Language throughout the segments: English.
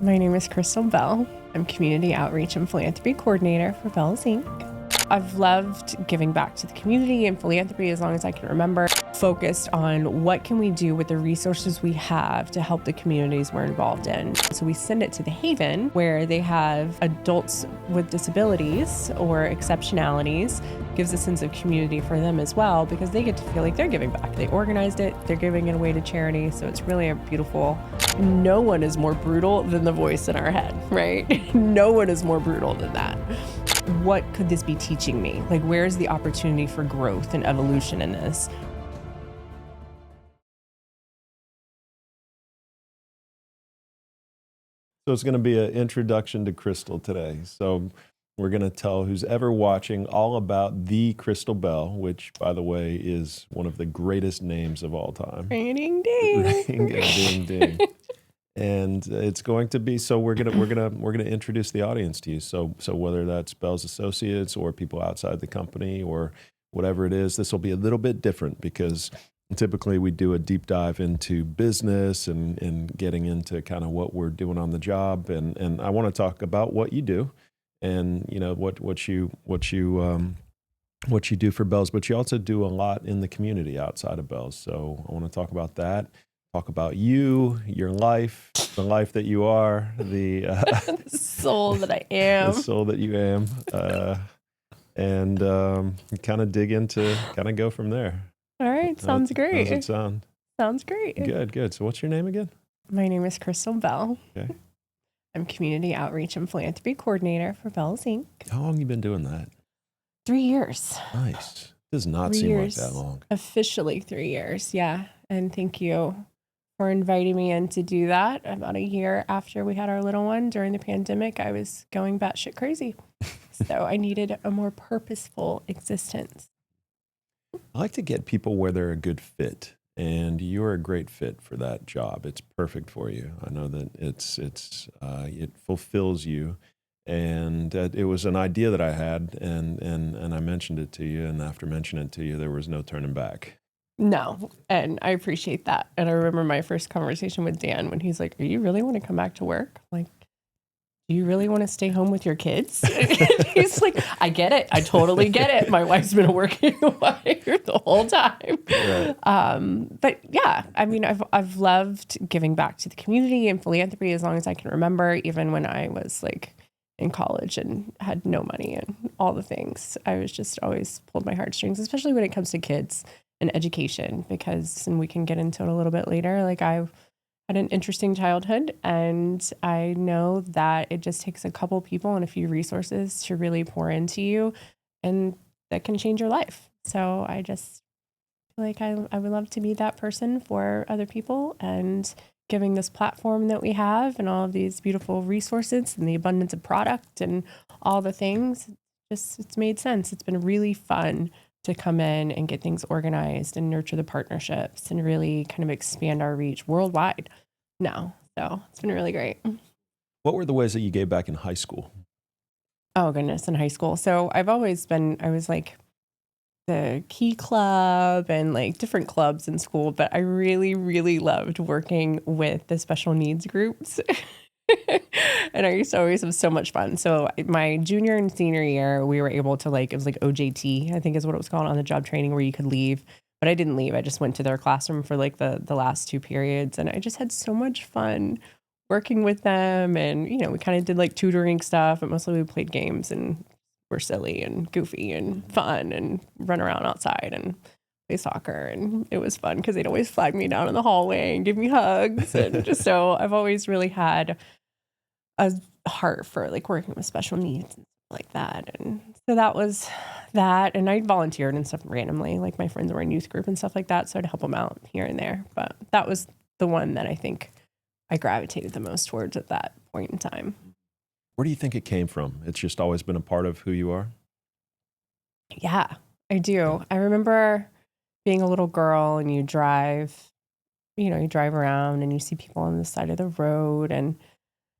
My name is Krystel Beall. I'm Community Outreach and Philanthropy Coordinator for Bealls, Inc. I've loved giving back to the community and philanthropy as long as I can remember, focused on what can we do with the resources we have to help the communities we're involved in. So we send it to the Haven, where they have adults with disabilities or exceptionalities, gives a sense of community for them as well, because they get to feel like they're giving back. They organized it, they're giving it away to charity, so it's really a beautiful. No one is more brutal than the voice in our head, right? No one is more brutal than that. What could this be teaching me? Like, where's the opportunity for growth and evolution in this? So it's going to be an introduction to Krystel today. So we're going to tell who's ever watching all about the Krystel Beall, which, by the way, is one of the greatest names of all time. Ring ding ding. Ring ding ding. And it's going to be, so we're gonna introduce the audience to you. So whether that's Bealls Associates or people outside the company or whatever it is, this will be a little bit different because typically we do a deep dive into business and getting into kind of what we're doing on the job. And I want to talk about what you do and, you know, what you do for Bealls, but you also do a lot in the community outside of Bealls. So I want to talk about that. Talk about you, your life, the life that you are, the soul that I am, the soul that you am, and kind of dig into, kind of go from there. All right, sounds great. How does it sound? Sounds great. Good. So what's your name again? My name is Krystel Beall. Okay. I'm Community Outreach and Philanthropy Coordinator for Bealls, Inc. How long have you been doing that? 3 years. Nice. Does not seem like that long. Officially 3 years, yeah. And thank you for inviting me in to do that. About a year after we had our little one during the pandemic, I was going batshit crazy. So I needed a more purposeful existence. I like to get people where they're a good fit, and you're a great fit for that job. It's perfect for you. I know that it fulfills you, and it was an idea that I had, and I mentioned it to you, and after mentioning it to you, there was no turning back. No, and I appreciate that. And I remember my first conversation with Dan when he's like, "Are you really want to come back to work? Like, do you really want to stay home with your kids?" He's like, "I get it. I totally get it. My wife's been working here the whole time." Right. But yeah, I mean, I've loved giving back to the community and philanthropy as long as I can remember, even when I was like in college and had no money and all the things. I was just always pulled my heartstrings, especially when it comes to kids and education, because, and we can get into it a little bit later, like I had an interesting childhood, and I know that it just takes a couple people and a few resources to really pour into you, and that can change your life. So I just feel like I would love to be that person for other people, and giving this platform that we have and all of these beautiful resources and the abundance of product and all the things, just it's made sense. It's been really fun to come in and get things organized and nurture the partnerships and really kind of expand our reach worldwide now. So it's been really great. What were the ways that you gave back in high school? Oh, goodness, in high school. So I was like the Key Club and like different clubs in school, but I really, really loved working with the special needs groups. And I used to always have so much fun. So my junior and senior year, we were able to it was like OJT, I think is what it was called, on the job training, where you could leave. But I didn't leave. I just went to their classroom for like the last 2 periods. And I just had so much fun working with them. And, you know, we kind of did like tutoring stuff, but mostly we played games and were silly and goofy and fun and run around outside and play soccer. And it was fun because they'd always flag me down in the hallway and give me hugs. And just so I've always really had a heart for like working with special needs and stuff like that. And so that was that. And I volunteered and stuff randomly, like my friends were in youth group and stuff like that. So I'd help them out here and there. But that was the one that I think I gravitated the most towards at that point in time. Where do you think it came from? It's just always been a part of who you are? Yeah, I do. I remember being a little girl and you drive around and you see people on the side of the road, and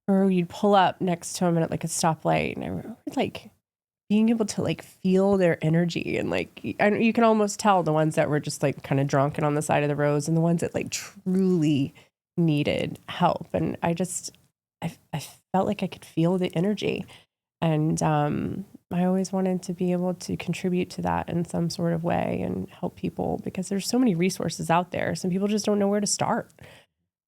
or you'd pull up next to them at like a stoplight, and I remember like being able to like feel their energy, and like you can almost tell the ones that were just like kind of drunk and on the side of the roads, and the ones that like truly needed help. And I I felt like I could feel the energy. And I always wanted to be able to contribute to that in some sort of way and help people, because there's so many resources out there. Some people just don't know where to start.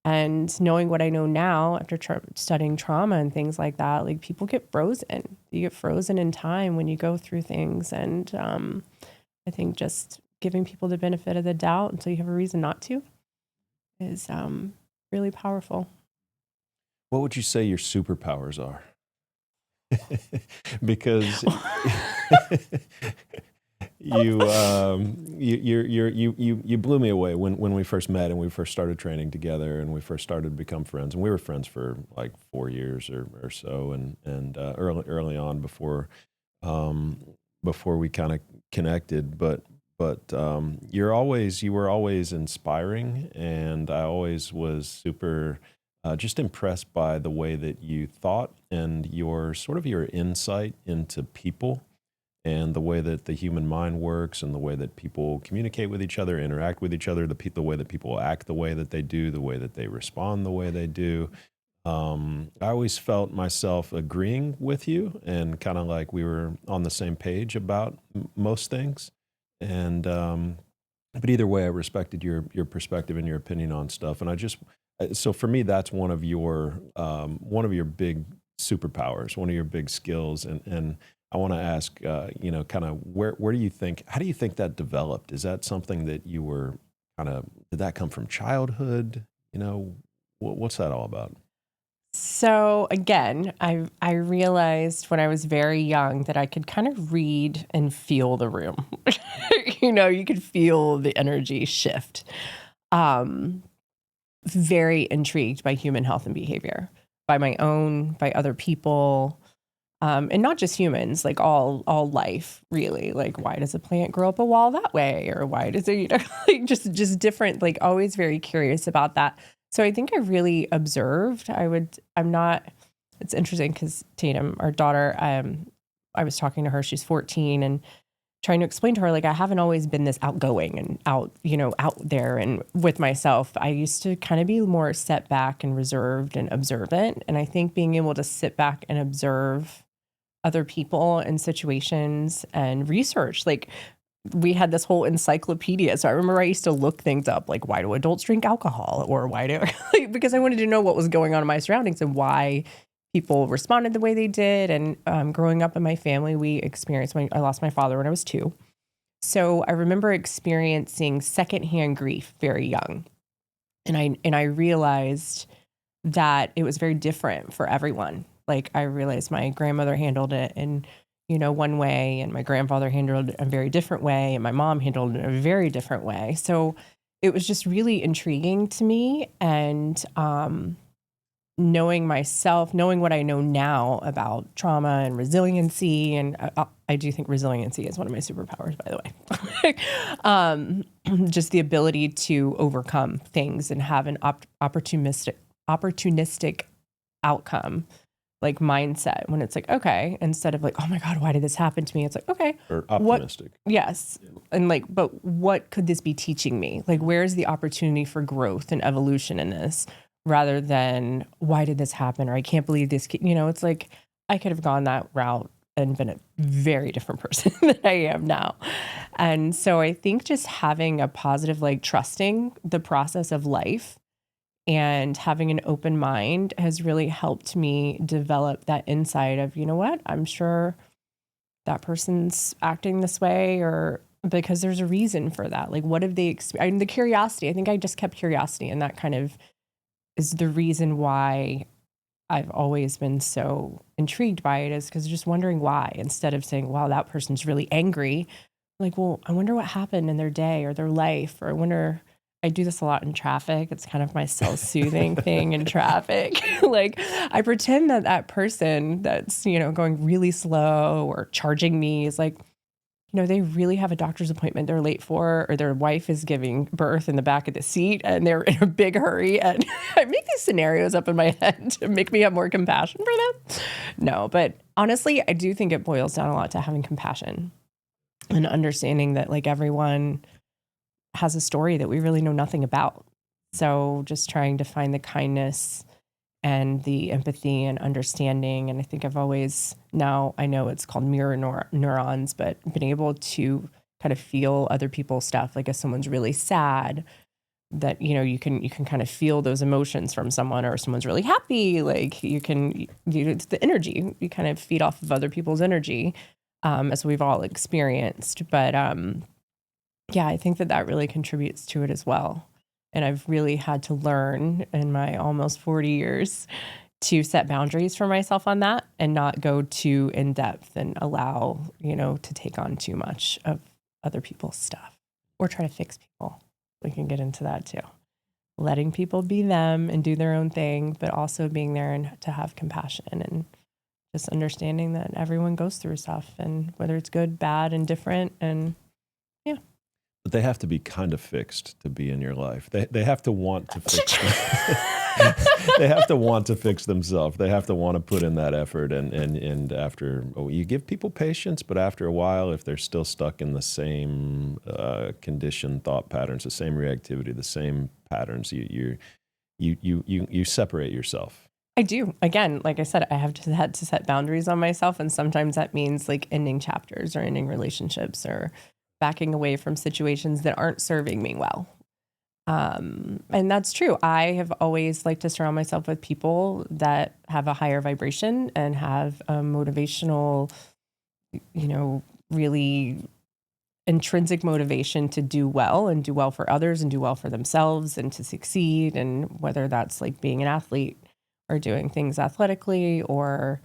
And knowing what I know now after studying trauma and things like that, like people get frozen. You get frozen in time when you go through things. And I think just giving people the benefit of the doubt until you have a reason not to is really powerful. What would you say your superpowers are? Because you blew me away when we first met and we first started training together and we first started to become friends, and we were friends for like 4 years or so, and early on before we kind of connected, but you were always inspiring, and I always was super just impressed by the way that you thought and your insight into people and the way that the human mind works and the way that people communicate with each other, interact with each other, the way that people act the way that they do, the way that they respond the way they do. I always felt myself agreeing with you and kind of like we were on the same page about most things. And but either way, I respected your perspective and your opinion on stuff. And so for me, that's one of your big superpowers, one of your big skills. And I want to ask, kind of how do you think that developed? Is that something that you were did that come from childhood? What's that all about? So again, I realized when I was very young that I could kind of read and feel the room. You could feel the energy shift. Very intrigued by human health and behavior, by my own, by other people, and not just humans, like all life, really. Like, why does a plant grow up a wall that way, or why does it, like just different. Like, always very curious about that. So I think I really observed. It's interesting because Tatum, our daughter, I was talking to her. She's 14 and trying to explain to her, like, I haven't always been this outgoing and out there and with myself. I used to kind of be more set back and reserved and observant. And I think being able to sit back and observe other people and situations and research, like, we had this whole encyclopedia. So I remember I used to look things up, like, why do adults drink alcohol? Or why do, because I wanted to know what was going on in my surroundings and why people responded the way they did. And growing up in my family, we experienced, I lost my father when I was 2. So I remember experiencing secondhand grief very young. And I realized that it was very different for everyone. Like, I realized my grandmother handled it in, one way, and my grandfather handled it a very different way, and my mom handled it in a very different way. So it was just really intriguing to me. And knowing myself, knowing what I know now about trauma and resiliency, and I do think resiliency is one of my superpowers, by the way. Just the ability to overcome things and have an opportunistic outcome, like mindset, when it's like, okay, instead of like, oh my God, why did this happen to me? It's like, okay. Or optimistic. Yes. And like, but what could this be teaching me? Like, where's the opportunity for growth and evolution in this? Rather than, why did this happen? Or I can't believe this, it's like, I could have gone that route and been a very different person than I am now. And so I think just having a positive, like, trusting the process of life and having an open mind has really helped me develop that insight of, what, I'm sure that person's acting this way, or because there's a reason for that. Like, what have they experienced? The curiosity, I think I just kept curiosity, and that kind of is the reason why I've always been so intrigued by it, is because just wondering why, instead of saying, wow, that person's really angry. Like, well, I wonder what happened in their day or their life, or I do this a lot in traffic. It's kind of my self-soothing thing in traffic. Like, I pretend that person that's, going really slow or charging me is like, they really have a doctor's appointment they're late for, or their wife is giving birth in the back of the seat and they're in a big hurry. And I make these scenarios up in my head to make me have more compassion for them. No, but honestly, I do think it boils down a lot to having compassion and understanding that, like, everyone has a story that we really know nothing about. So just trying to find the kindness and the empathy and understanding. And I think I've always, now I know it's called mirror neurons, but been able to kind of feel other people's stuff. Like if someone's really sad, that, you know, you can kind of feel those emotions from someone, or someone's really happy. Like it's the energy. You kind of feed off of other people's energy, as we've all experienced. But yeah, I think that really contributes to it as well. And I've really had to learn in my almost 40 years to set boundaries for myself on that, and not go too in depth and allow, you know, to take on too much of other people's stuff or try to fix people. We can get into that too. Letting people be them and do their own thing, but also being there and to have compassion, and just understanding that everyone goes through stuff, and whether it's good, bad, and different. And yeah. But they have to be kind of fixed to be in your life. They have to want to fix they have to want to fix themselves. They have to want to put in that effort. And after, you give people patience, but after a while, if they're still stuck in the same conditioned thought patterns, the same reactivity, the same patterns, you separate yourself. I do. Again, like I said, I have had to set boundaries on myself. And sometimes that means like ending chapters or ending relationships or backing away from situations that aren't serving me well. And that's true. I have always liked to surround myself with people that have a higher vibration and have a motivational, you know, really intrinsic motivation to do well and do well for others and do well for themselves and to succeed. And whether that's like being an athlete or doing things athletically, or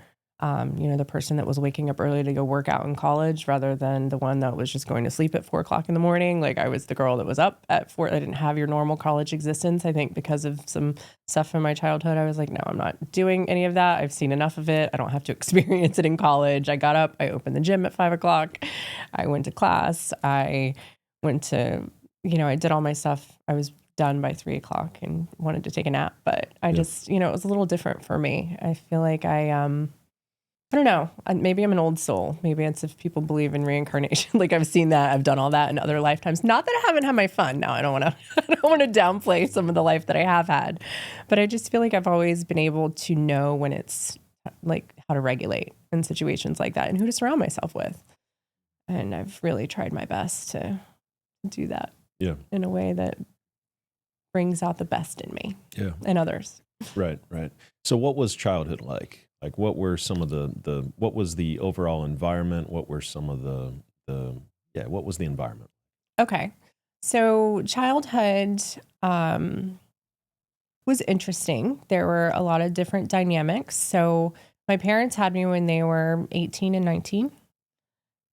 you know, the person that was waking up early to go work out in college rather than the one that was just going to sleep at 4 o'clock in the morning. Like I was the girl that was up at 4. I didn't have your normal college existence. I think because of some stuff from my childhood, I was like, no, I'm not doing any of that. I've seen enough of it. I don't have to experience it in college. I got up, I opened the gym at 5 o'clock. I went to class. I went to, you know, I did all my stuff. I was done by 3 o'clock and wanted to take a nap, but I just, you know, it was a little different for me. I feel like I don't know. Maybe I'm an old soul. Maybe it's if people believe in reincarnation. Like I've seen that. I've done all that in other lifetimes. Not that I haven't had my fun. Now I don't want to downplay some of the life that I have had, but I just feel like I've always been able to know when it's like how to regulate in situations like that and who to surround myself with. And I've really tried my best to do that. Yeah. In a way that brings out the best in me. Yeah. And others. Right. So what was childhood like? Like, what were some of what was the overall environment? What were some of what was the environment? Okay. So childhood was interesting. There were a lot of different dynamics. So my parents had me when they were 18 and 19.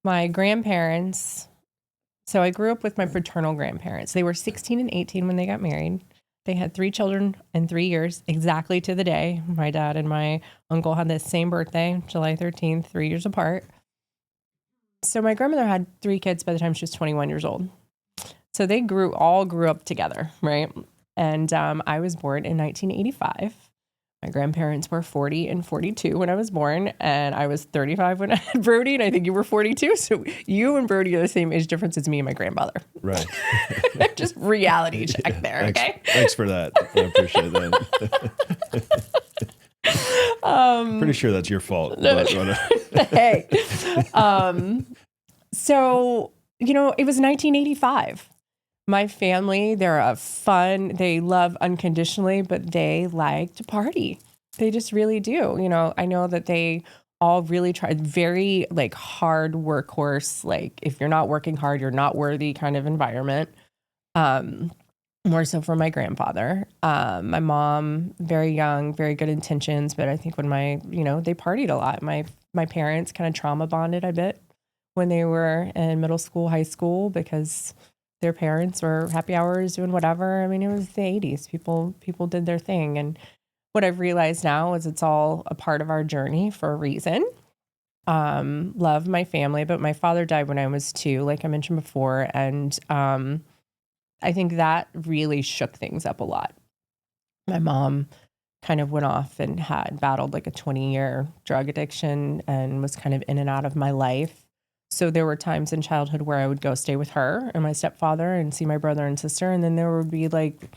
My grandparents, so I grew up with my paternal grandparents. They were 16 and 18 when they got married. They had 3 children in 3 years, exactly to the day. My dad and my uncle had the same birthday, July 13th, 3 years apart. So my grandmother had 3 kids by the time she was 21 years old. So they all grew up together, right? And I was born in 1985. My grandparents were 40 and 42 when I was born, and I was 35 when I had Brody, and I think you were 42. So you and Brody are the same age difference as me and my grandmother. Right. Just reality check there, okay? Thanks for that. I appreciate that. Pretty sure that's your fault. Hey. So, you know, it was 1985. My family, they're fun. They love unconditionally, but they like to party. They just really do. You know, I know that they all really tried very like hard workhorse. Like if you're not working hard, you're not worthy kind of environment. More so for my grandfather. My mom, very young, very good intentions. But I think when they partied a lot. My parents kind of trauma bonded a bit when they were in middle school, high school, because their parents were happy hours doing whatever. I mean, it was the 80s. People did their thing. And what I've realized now is it's all a part of our journey for a reason. Love my family, but my father died when I was 2, like I mentioned before. And I think that really shook things up a lot. My mom kind of went off and had battled like a 20-year drug addiction and was kind of in and out of my life. So there were times in childhood where I would go stay with her and my stepfather and see my brother and sister. And then there would be like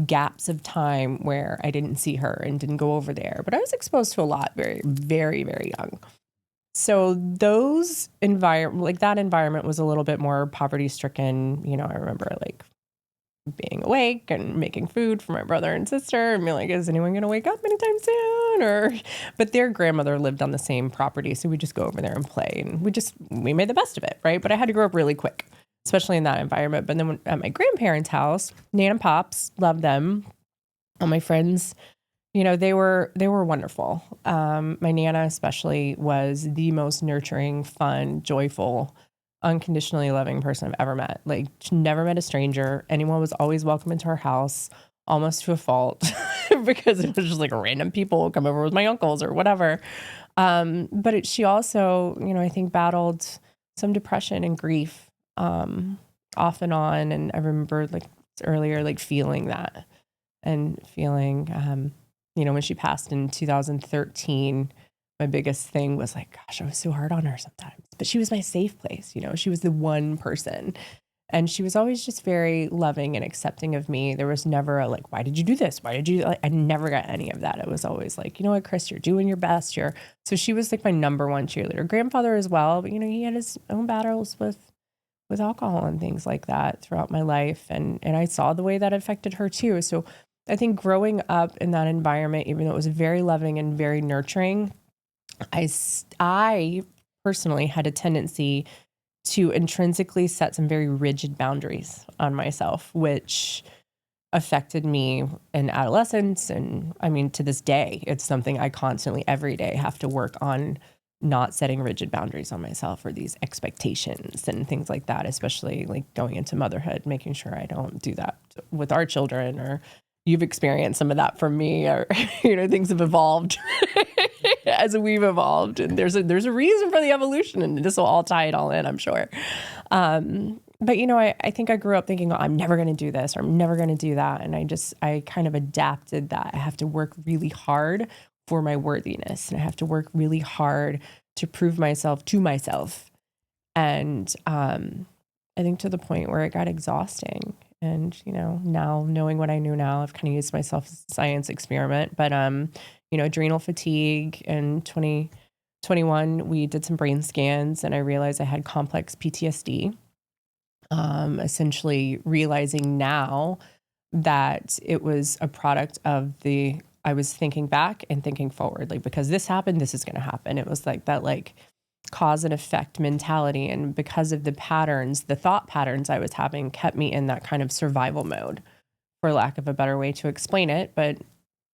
gaps of time where I didn't see her and didn't go over there. But I was exposed to a lot very, very, very young. So that environment was a little bit more poverty stricken. You know, I remember like being awake and making food for my brother and sister and being like, is anyone going to wake up anytime soon? But their grandmother lived on the same property. So we just go over there and play, and we made the best of it. Right. But I had to grow up really quick, especially in that environment. But then at my grandparents' house, Nan and Pops, loved them. All my friends, you know, they were wonderful. My Nana especially was the most nurturing, fun, joyful, unconditionally loving person I've ever met. Like, she never met a stranger. Anyone was always welcome into her house, almost to a fault, because it was just like random people come over with my uncles or whatever. But she also, you know, I think battled some depression and grief off and on. And I remember like earlier, like feeling that and feeling, you know, when she passed in 2013, my biggest thing was like, gosh, I was so hard on her sometimes. But she was my safe place. You know, she was the one person. And she was always just very loving and accepting of me. There was never a like, why did you do this? Why did you? Like, I never got any of that. It was always like, you know what, Chris, you're doing your best. So she was like my number one cheerleader. Grandfather as well. But, you know, he had his own battles with alcohol and things like that throughout my life. And I saw the way that affected her too. So I think growing up in that environment, even though it was very loving and very nurturing, I personally had a tendency to intrinsically set some very rigid boundaries on myself, which affected me in adolescence. And I mean, to this day, it's something I constantly, every day, have to work on, not setting rigid boundaries on myself or these expectations and things like that, especially like going into motherhood, making sure I don't do that with our children. Or you've experienced some of that from me, or, you know, things have evolved as we've evolved, and there's a reason for the evolution, and this will all tie it all in, I'm sure. But, you know, I think I grew up thinking, oh, I'm never going to do this, or I'm never going to do that. And I kind of adapted that. I have to work really hard for my worthiness, and I have to work really hard to prove myself to myself. And I think to the point where it got exhausting. And, you know, now knowing what I knew now, I've kind of used myself as a science experiment. But, you know, adrenal fatigue in 2021, we did some brain scans, and I realized I had complex PTSD. Essentially realizing now that it was a product of I was thinking back and thinking forward, like, because this happened, this is going to happen. It was like that, like, cause and effect mentality. And because of the thought patterns I was having kept me in that kind of survival mode, for lack of a better way to explain it. But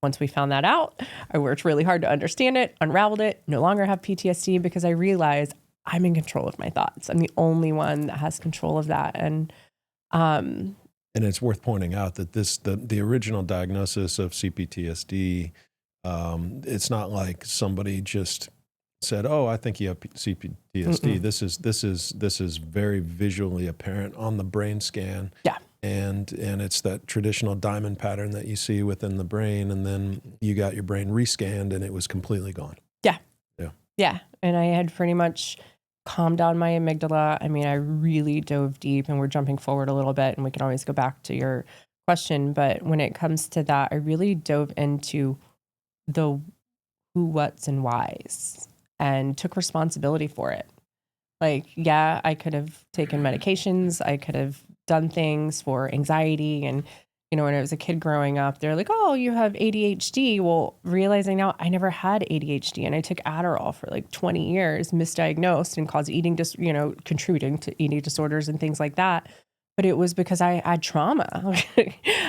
once we found that out, I worked really hard to understand it, unraveled it, no longer have PTSD, because I realized I'm in control of my thoughts. I'm the only one that has control of that. And it's worth pointing out that the original diagnosis of CPTSD, it's not like somebody just said, "Oh, I think you have CPTSD." Mm-mm. This is very visually apparent on the brain scan. Yeah. And it's that traditional diamond pattern that you see within the brain, and then you got your brain rescanned and it was completely gone. Yeah. Yeah. Yeah. And I had pretty much calmed down my amygdala. I mean, I really dove deep, and we're jumping forward a little bit, and we can always go back to your question. But when it comes to that, I really dove into the who, what's, and whys, and took responsibility for it. Like, yeah, I could have taken medications. I could have done things for anxiety. And, you know, when I was a kid growing up, they're like, oh, you have ADHD. Well, realizing now I never had ADHD, and I took Adderall for like 20 years, misdiagnosed, and caused contributing to eating disorders and things like that. But it was because I had trauma.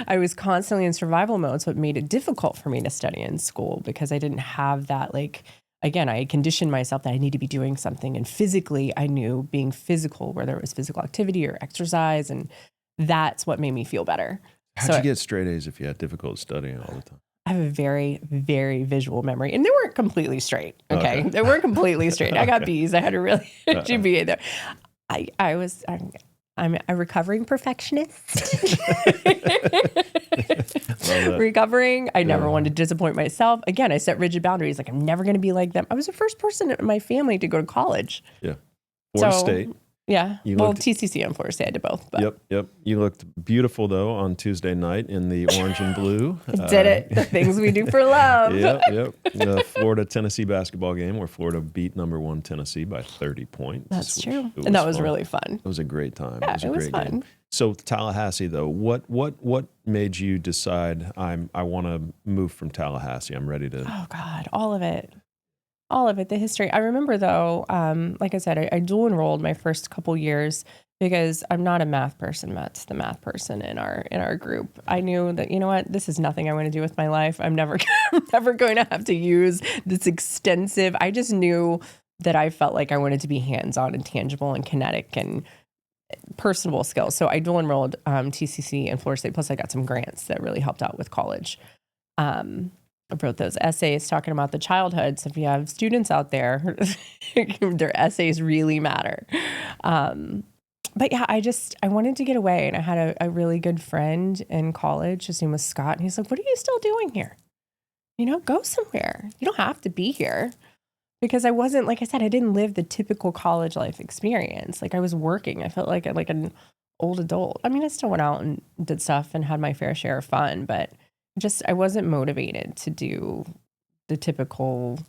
I was constantly in survival mode. So it made it difficult for me to study in school, because I didn't have that, like, again, I conditioned myself that I need to be doing something. And physically, I knew being physical, whether it was physical activity or exercise, and that's what made me feel better. How'd you get straight A's if you had difficult studying all the time? I have a very, very visual memory. And they weren't completely straight, okay? They weren't completely straight. I got B's. I had a really GPA there. I'm a recovering perfectionist. Recovering. I never wanted to disappoint myself. Again, I set rigid boundaries. Like, I'm never going to be like them. I was the first person in my family to go to college. Yeah. Florida State. Yeah. You Well, looked- TCC and Florida State, I did both. But Yep. You looked beautiful, though, on Tuesday night in the orange and blue. did it. The things we do for love. Yep. The Florida-Tennessee basketball game where Florida beat number 1 Tennessee by 30 points. That's true. And that was fun. really fun. It was a great time. Yeah, it was a great fun. game. So Tallahassee, though, what made you decide I want to move from Tallahassee? I'm ready to. Oh God, all of it. The history. I remember though, like I said, I dual enrolled my first couple years because I'm not a math person. Matt's the math person in our group. I knew that, you know what, this is nothing I want to do with my life. I'm never going to have to use this extensive. I just knew that I felt like I wanted to be hands-on and tangible and kinetic and personable skills. So I dual enrolled TCC and Florida State. Plus I got some grants that really helped out with college. I wrote those essays talking about the childhood. So if you have students out there, their essays really matter. But yeah, I wanted to get away, and I had a really good friend in college. His name was Scott, and he's like, "What are you still doing here? Go somewhere. You don't have to be here." Because I wasn't, like I said, I didn't live the typical college life experience. Like I was working. I felt like an old adult. I mean, I still went out and did stuff and had my fair share of fun, but I wasn't motivated to do the typical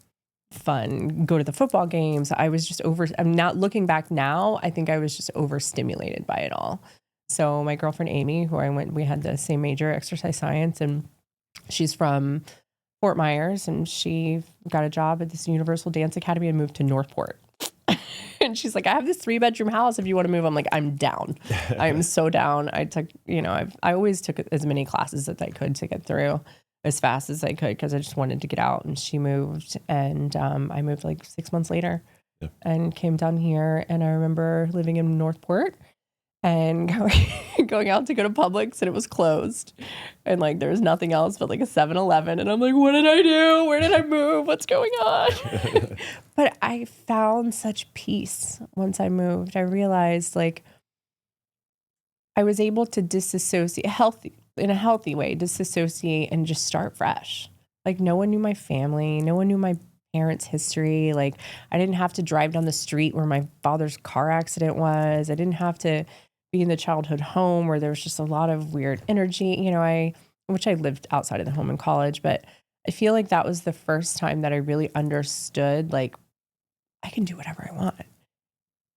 fun, go to the football games. I was just I'm not looking back now. I think I was just overstimulated by it all. So my girlfriend, Amy, we had the same major, exercise science, and she's from Fort Myers, and she got a job at this Universal Dance Academy and moved to Northport. And she's like, "I have this 3-bedroom house if you want to move." I'm like, "I'm down. I am so down." I took, I always took as many classes as I could to get through as fast as I could because I just wanted to get out. And she moved, and I moved like 6 months later and came down here. And I remember living in Northport and going out to go to Publix, and it was closed. And like there was nothing else but like a 7-Eleven. And I'm like, what did I do? Where did I move? What's going on? But I found such peace once I moved. I realized like I was able to disassociate in a healthy way, disassociate and just start fresh. Like no one knew my family. No one knew my parents' history. Like I didn't have to drive down the street where my father's car accident was. I didn't have to be in the childhood home where there was just a lot of weird energy. Which I lived outside of the home in college, but I feel like that was the first time that I really understood, like, I can do whatever I want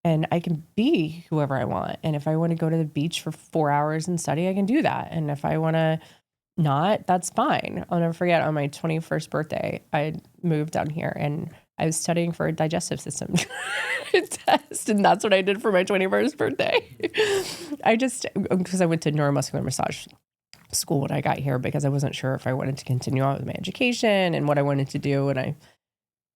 and I can be whoever I want. And if I want to go to the beach for 4 hours and study, I can do that. And if I want to not, that's fine. I'll never forget on my 21st birthday, I moved down here and I was studying for a digestive system test. And that's what I did for my 21st birthday. Because I went to neuromuscular massage school when I got here because I wasn't sure if I wanted to continue on with my education and what I wanted to do. And I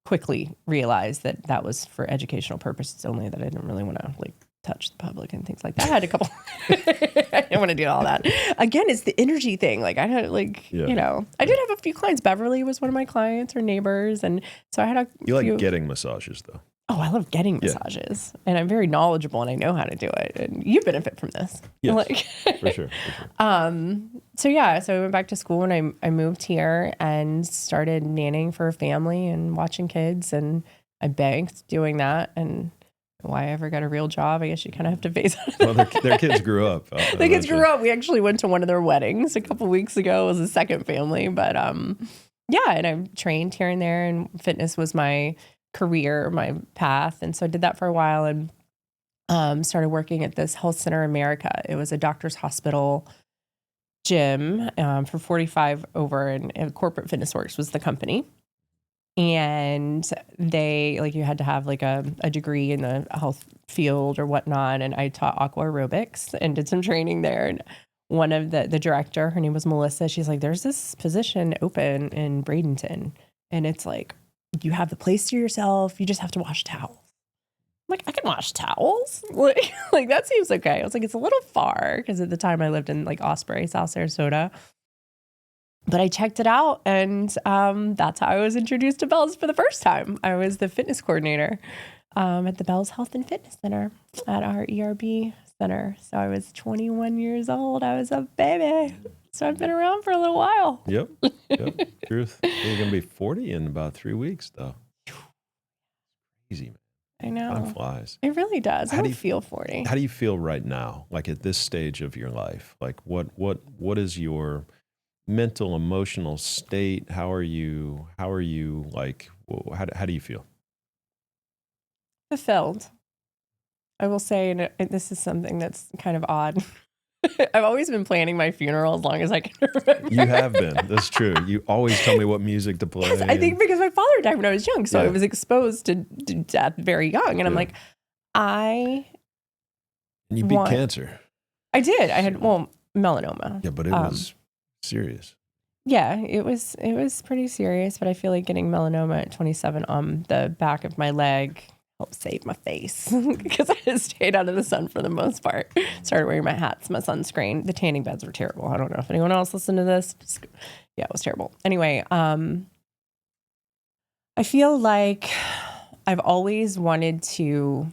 quickly realized that that was for educational purposes only, that I didn't really want to like touch the public and things like that. I had a couple, I didn't want to do all that. Again, it's the energy thing. Like I had I did have a few clients. Beverly was one of my clients or neighbors. And so I had You like getting massages though. Oh, I love getting massages and I'm very knowledgeable and I know how to do it. And you benefit from this. Yes, for sure. So I went back to school and I moved here and started nannying for a family and watching kids, and I banked doing that. And why I ever got a real job, I guess you kind of have to face it. Well, their kids grew up. Their kids grew up. We actually went to one of their weddings a couple weeks ago. It was a second family, but and I trained here and there, and fitness was my career, my path. And so I did that for a while and started working at this Health Center America. It was a doctor's hospital gym for 45 over, and Corporate Fitness Works was the company. And they, like, you had to have like a degree in the health field or whatnot. And I taught aqua aerobics and did some training there. And one of the director, her name was Melissa, she's like, "There's this position open in Bradenton. And it's like, you have the place to yourself. You just have to wash towels." I'm like, "I can wash towels?" Like that seems okay. I was like, it's a little far because at the time I lived in like Osprey, South Sarasota. But I checked it out, and that's how I was introduced to Bealls for the first time. I was the fitness coordinator at the Bealls Health and Fitness Center at our ERB center. So I was 21 years old. I was a baby. So I've been around for a little while. Yep. Truth. You're going to be 40 in about 3 weeks, though. Easy, man. I know. Time flies. It really does. I don't feel 40. How do you feel right now? Like at this stage of your life? Like what is your mental, emotional state? How are you like, how do you feel? Fulfilled. I will say, and this is something that's kind of odd. I've always been planning my funeral as long as I can remember. You have been. That's true. You always tell me what music to play. I think because my father died when I was young, so Yeah. I was exposed to death very young. And I'm like, And you beat cancer. I did. I had, melanoma. Yeah, but it was serious. Yeah, it was pretty serious, but I feel like getting melanoma at 27 on the back of my leg helped save my face because I had stayed out of the sun for the most part. Started wearing my hats, my sunscreen. The tanning beds were terrible. I don't know if anyone else listened to this. Yeah, it was terrible. Anyway, I feel like I've always wanted to,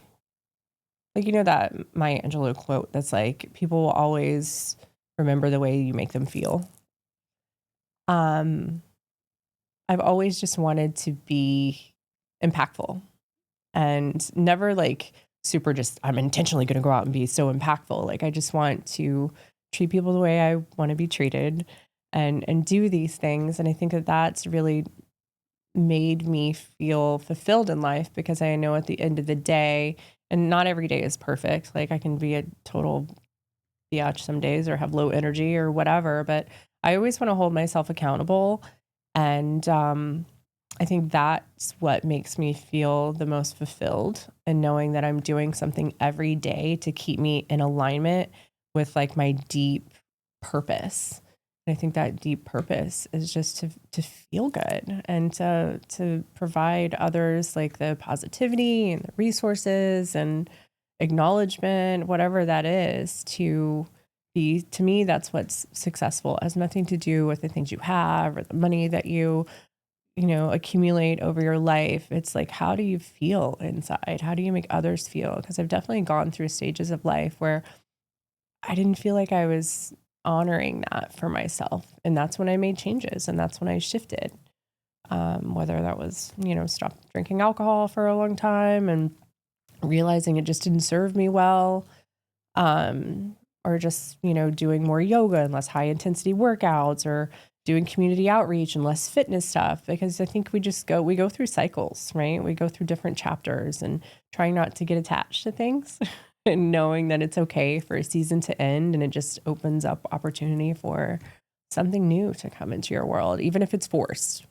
like, you know, that Maya Angelou quote that's like, people will always remember the way you make them feel. I've always just wanted to be impactful and never like super just, I'm intentionally going to go out and be so impactful. Like, I just want to treat people the way I want to be treated and do these things. And I think that that's really made me feel fulfilled in life, because I know at the end of the day, and not every day is perfect. Like, I can be a total biatch some days or have low energy or whatever, but I always want to hold myself accountable. And I think that's what makes me feel the most fulfilled, and knowing that I'm doing something every day to keep me in alignment with like my deep purpose. And I think that deep purpose is just to feel good and to provide others like the positivity and the resources and acknowledgement, whatever that is, to me, that's what's successful. It has nothing to do with the things you have or the money that you accumulate over your life. It's like, how do you feel inside? How do you make others feel? Because I've definitely gone through stages of life where I didn't feel like I was honoring that for myself. And that's when I made changes, and that's when I shifted. Whether that was, stop drinking alcohol for a long time and realizing it just didn't serve me well. Or just, doing more yoga and less high intensity workouts, or doing community outreach and less fitness stuff, because I think we go through cycles, right? We go through different chapters, and trying not to get attached to things and knowing that it's okay for a season to end, and it just opens up opportunity for something new to come into your world, even if it's forced,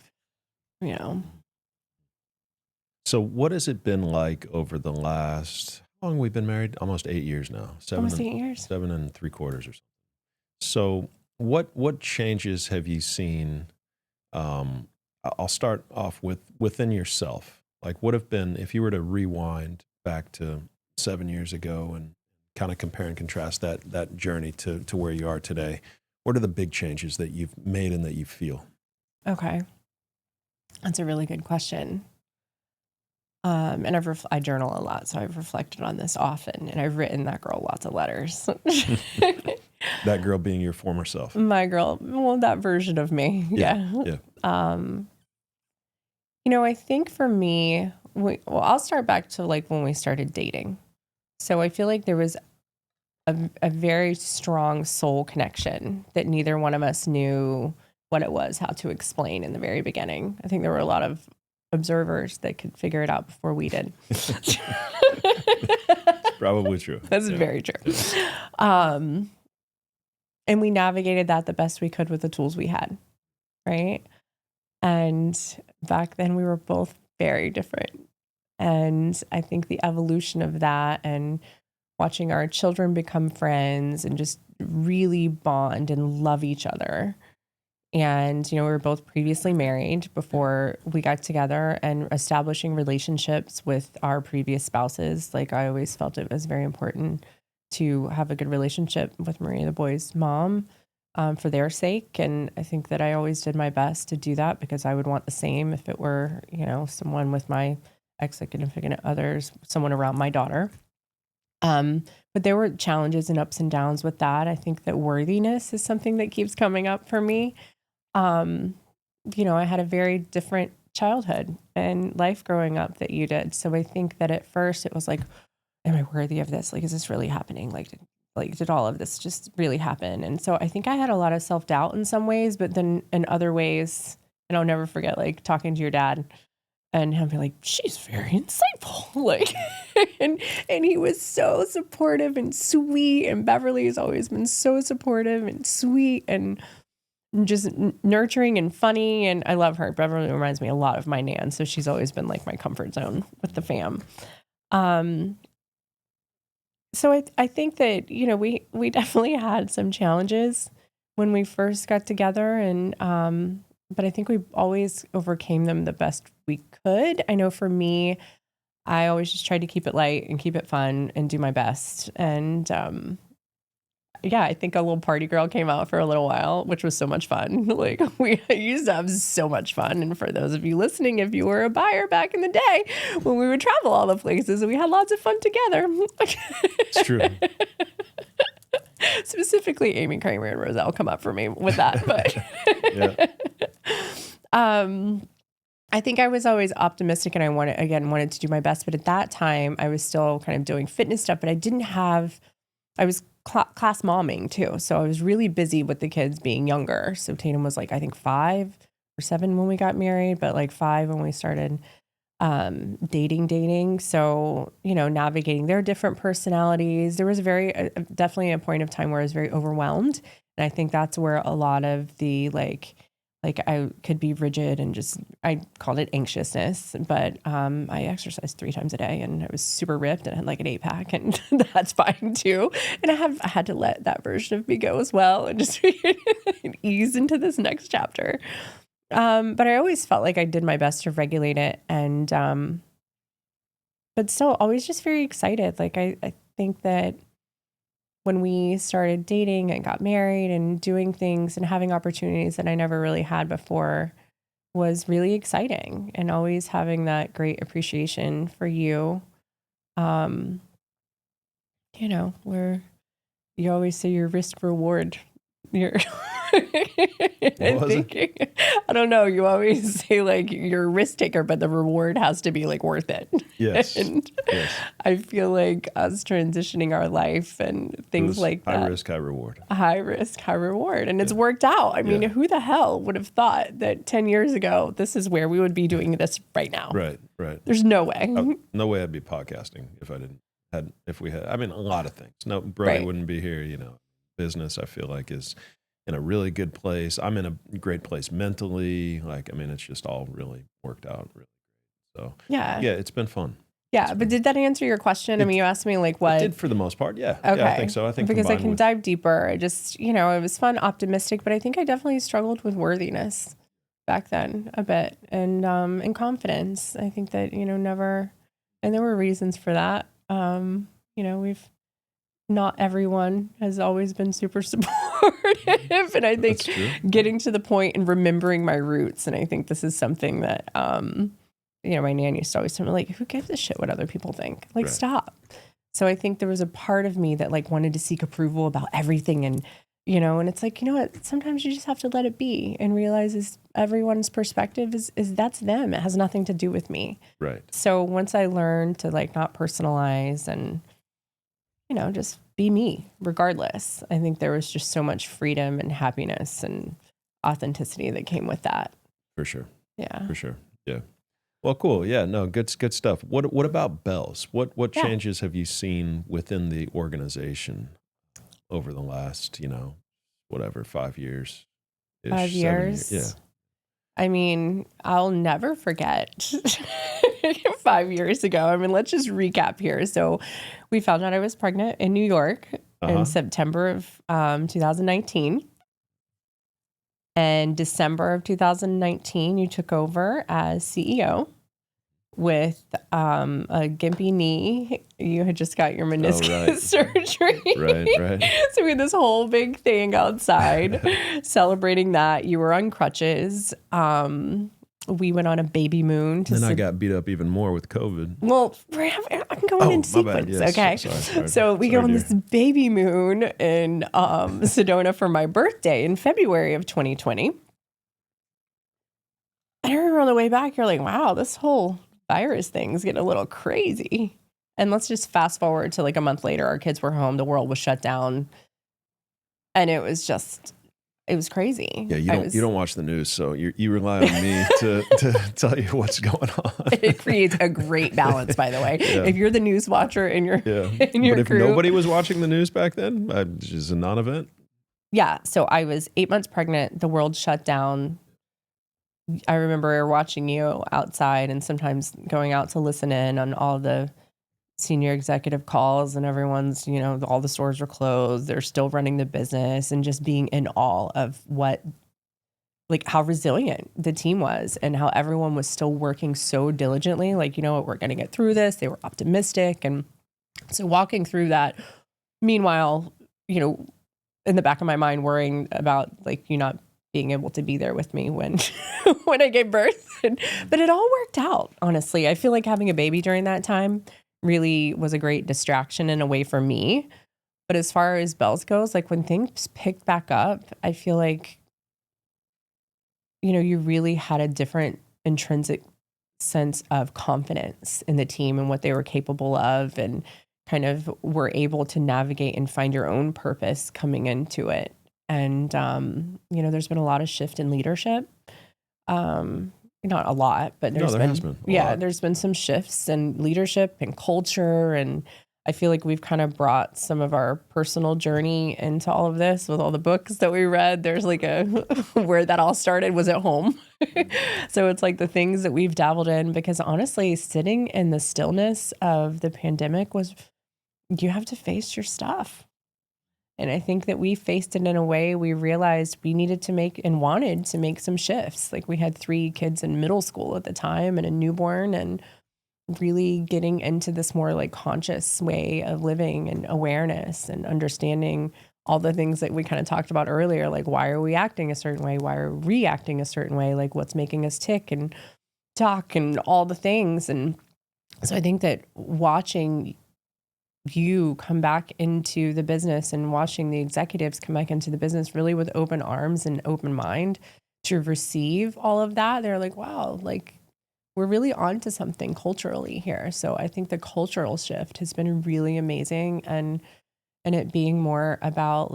So what has it been like over the last, how long we've been married? Almost 8 years now. Almost 8 years. 7 3/4 or something. So what changes have you seen? I'll start off within yourself. Like, what have been, if you were to rewind back to 7 years ago and kind of compare and contrast that journey to where you are today, what are the big changes that you've made and that you feel? Okay. That's a really good question. And I journal a lot, so I've reflected on this often, and I've written that girl lots of letters. That girl being your former self. My girl, that version of me. Yeah. I think for me, I'll start back to like when we started dating. So I feel like there was a very strong soul connection that neither one of us knew what it was, how to explain in the very beginning. I think there were a lot of observers that could figure it out before we did. Probably true. That's very true. And we navigated that the best we could with the tools we had, right? And back then we were both very different. And I think the evolution of that, and watching our children become friends and just really bond and love each other. And, we were both previously married before we got together, and establishing relationships with our previous spouses. Like, I always felt it was very important to have a good relationship with Maria, the boys' mom, for their sake. And I think that I always did my best to do that, because I would want the same if it were, someone with my ex-significant others, someone around my daughter. But there were challenges and ups and downs with that. I think that worthiness is something that keeps coming up for me. I had a very different childhood and life growing up that you did. So I think that at first it was like, am I worthy of this? Like, is this really happening? Did all of this just really happen? And so I think I had a lot of self-doubt in some ways, but then in other ways, and I'll never forget, like, talking to your dad and him being like, she's very insightful. Like, and he was so supportive and sweet. And Beverly has always been so supportive and sweet and just nurturing and funny. And I love her. Beverly reminds me a lot of my Nan. So she's always been like my comfort zone with the fam. So I think that, you know, we definitely had some challenges when we first got together, and but I think we always overcame them the best we could. I know for me, I always just tried to keep it light and keep it fun and do my best. And yeah, I think a little party girl came out for a little while, which was so much fun. Like, we used to have so much fun. And for those of you listening, if you were a buyer back in the day, when we would travel all the places, we had lots of fun together. It's true. Specifically, Amy Kramer and Roselle come up for me with that. But I think I was always optimistic, and I wanted to do my best. But at that time, I was still kind of doing fitness stuff, but I was class momming too. So I was really busy with the kids being younger. So Tatum was like, I think 5 or 7 when we got married, but like 5 when we started dating. So, you know, navigating their different personalities. There was definitely a point of time where I was very overwhelmed. And I think that's where a lot of the like I could be rigid and I called it anxiousness, but I exercised 3 times a day and I was super ripped and I had like an 8-pack, and that's fine too. And I had to let that version of me go as well and just ease into this next chapter. But I always felt like I did my best to regulate it, and but still always just very excited. Like I think that when we started dating and got married and doing things and having opportunities that I never really had before was really exciting, and always having that great appreciation for you. You know, where you always say your risk reward. I don't know. You always say like you're a risk taker, but the reward has to be like worth it. Yes. And yes. I feel like us transitioning our life and things like that. High risk, high reward. High risk, high reward. And it's worked out. I mean, who the hell would have thought that 10 years ago, this is where we would be doing this right now? Right. There's no way. No way I'd be podcasting if we had, I mean, a lot of things. No, Brody wouldn't be here, you know. Business, I feel like, is in a really good place. I'm in a great place mentally. Like, I mean, it's just all really worked out really great. So yeah, it's been fun. Yeah, but did that answer your question? I mean, you asked me like what? It did for the most part. Yeah. Okay. Yeah, I think so. I think because I can dive deeper. I just, you know, it was fun, optimistic, but I think I definitely struggled with worthiness back then a bit, and confidence. I think that, you know, and there were reasons for that. You know, not everyone has always been super supportive. And I think getting to the point and remembering my roots. And I think this is something that, you know, my nan used to always tell me, like, who gives a shit what other people think? Like, stop. So I think there was a part of me that like wanted to seek approval about everything. And, you know, and it's like, you know what, sometimes you just have to let it be and realize everyone's perspective is that's them. It has nothing to do with me. Right. So once I learned to like not personalize and, you know, just be me regardless, I think there was just so much freedom and happiness and authenticity that came with that. For sure. Yeah. For sure. Yeah. Well, cool. Yeah. No, good stuff. What about Bealls? What changes have you seen within the organization over the last, you know, whatever, 5 years? 5 years? Yeah. I mean, I'll never forget 5 years ago. I mean, let's just recap here. So we found out I was pregnant in New York in September of 2019. And December of 2019, you took over as CEO with a gimpy knee. You had just got your meniscus surgery. Right. So we had this whole big thing outside celebrating that. You were on crutches. We went on a baby moon. Then I got beat up even more with COVID. Well, I'm going in sequence, yes. Okay? Sorry. So we go on this baby moon in Sedona for my birthday in February of 2020. And I remember the way back, you're like, wow, this whole virus thing's getting a little crazy. And let's just fast forward to like a month later, our kids were home, the world was shut down. And it was crazy. Yeah, you don't watch the news, so you rely on me to tell you what's going on. It creates a great balance, by the way. Yeah. If you're the news watcher in your but if crew, nobody was watching the news back then, it's just a non-event. Yeah, so I was 8 months pregnant. The world shut down. I remember watching you outside and sometimes going out to listen in on all the senior executive calls, and everyone's, all the stores were closed. They're still running the business, and just being in awe of how resilient the team was and how everyone was still working so diligently. Like, you know what, we're going to get through this. They were optimistic. And so walking through that, meanwhile, in the back of my mind, worrying about you not being able to be there with me when when I gave birth. But it all worked out, honestly. I feel like having a baby during that time really was a great distraction in a way for me. But as far as Bealls goes, when things picked back up, I feel like, you really had a different intrinsic sense of confidence in the team and what they were capable of, and kind of were able to navigate and find your own purpose coming into it. And, there's been a lot of shift in leadership. Not a lot, but there's been some shifts in leadership and culture. And I feel like we've kind of brought some of our personal journey into all of this with all the books that we read. There's where that all started was at home. So it's the things that we've dabbled in, because honestly, sitting in the stillness of the pandemic you have to face your stuff. And I think that we faced it in a way we realized we needed to make and wanted to make some shifts. We had 3 kids in middle school at the time and a newborn, and really getting into this more conscious way of living and awareness and understanding all the things that we kind of talked about earlier. Why are we acting a certain way? Why are we reacting a certain way? What's making us tick and talk and all the things. And so I think that watching you come back into the business and watching the executives come back into the business really with open arms and open mind to receive all of that, they're like, wow, we're really onto something culturally here. So I think the cultural shift has been really amazing, and it being more about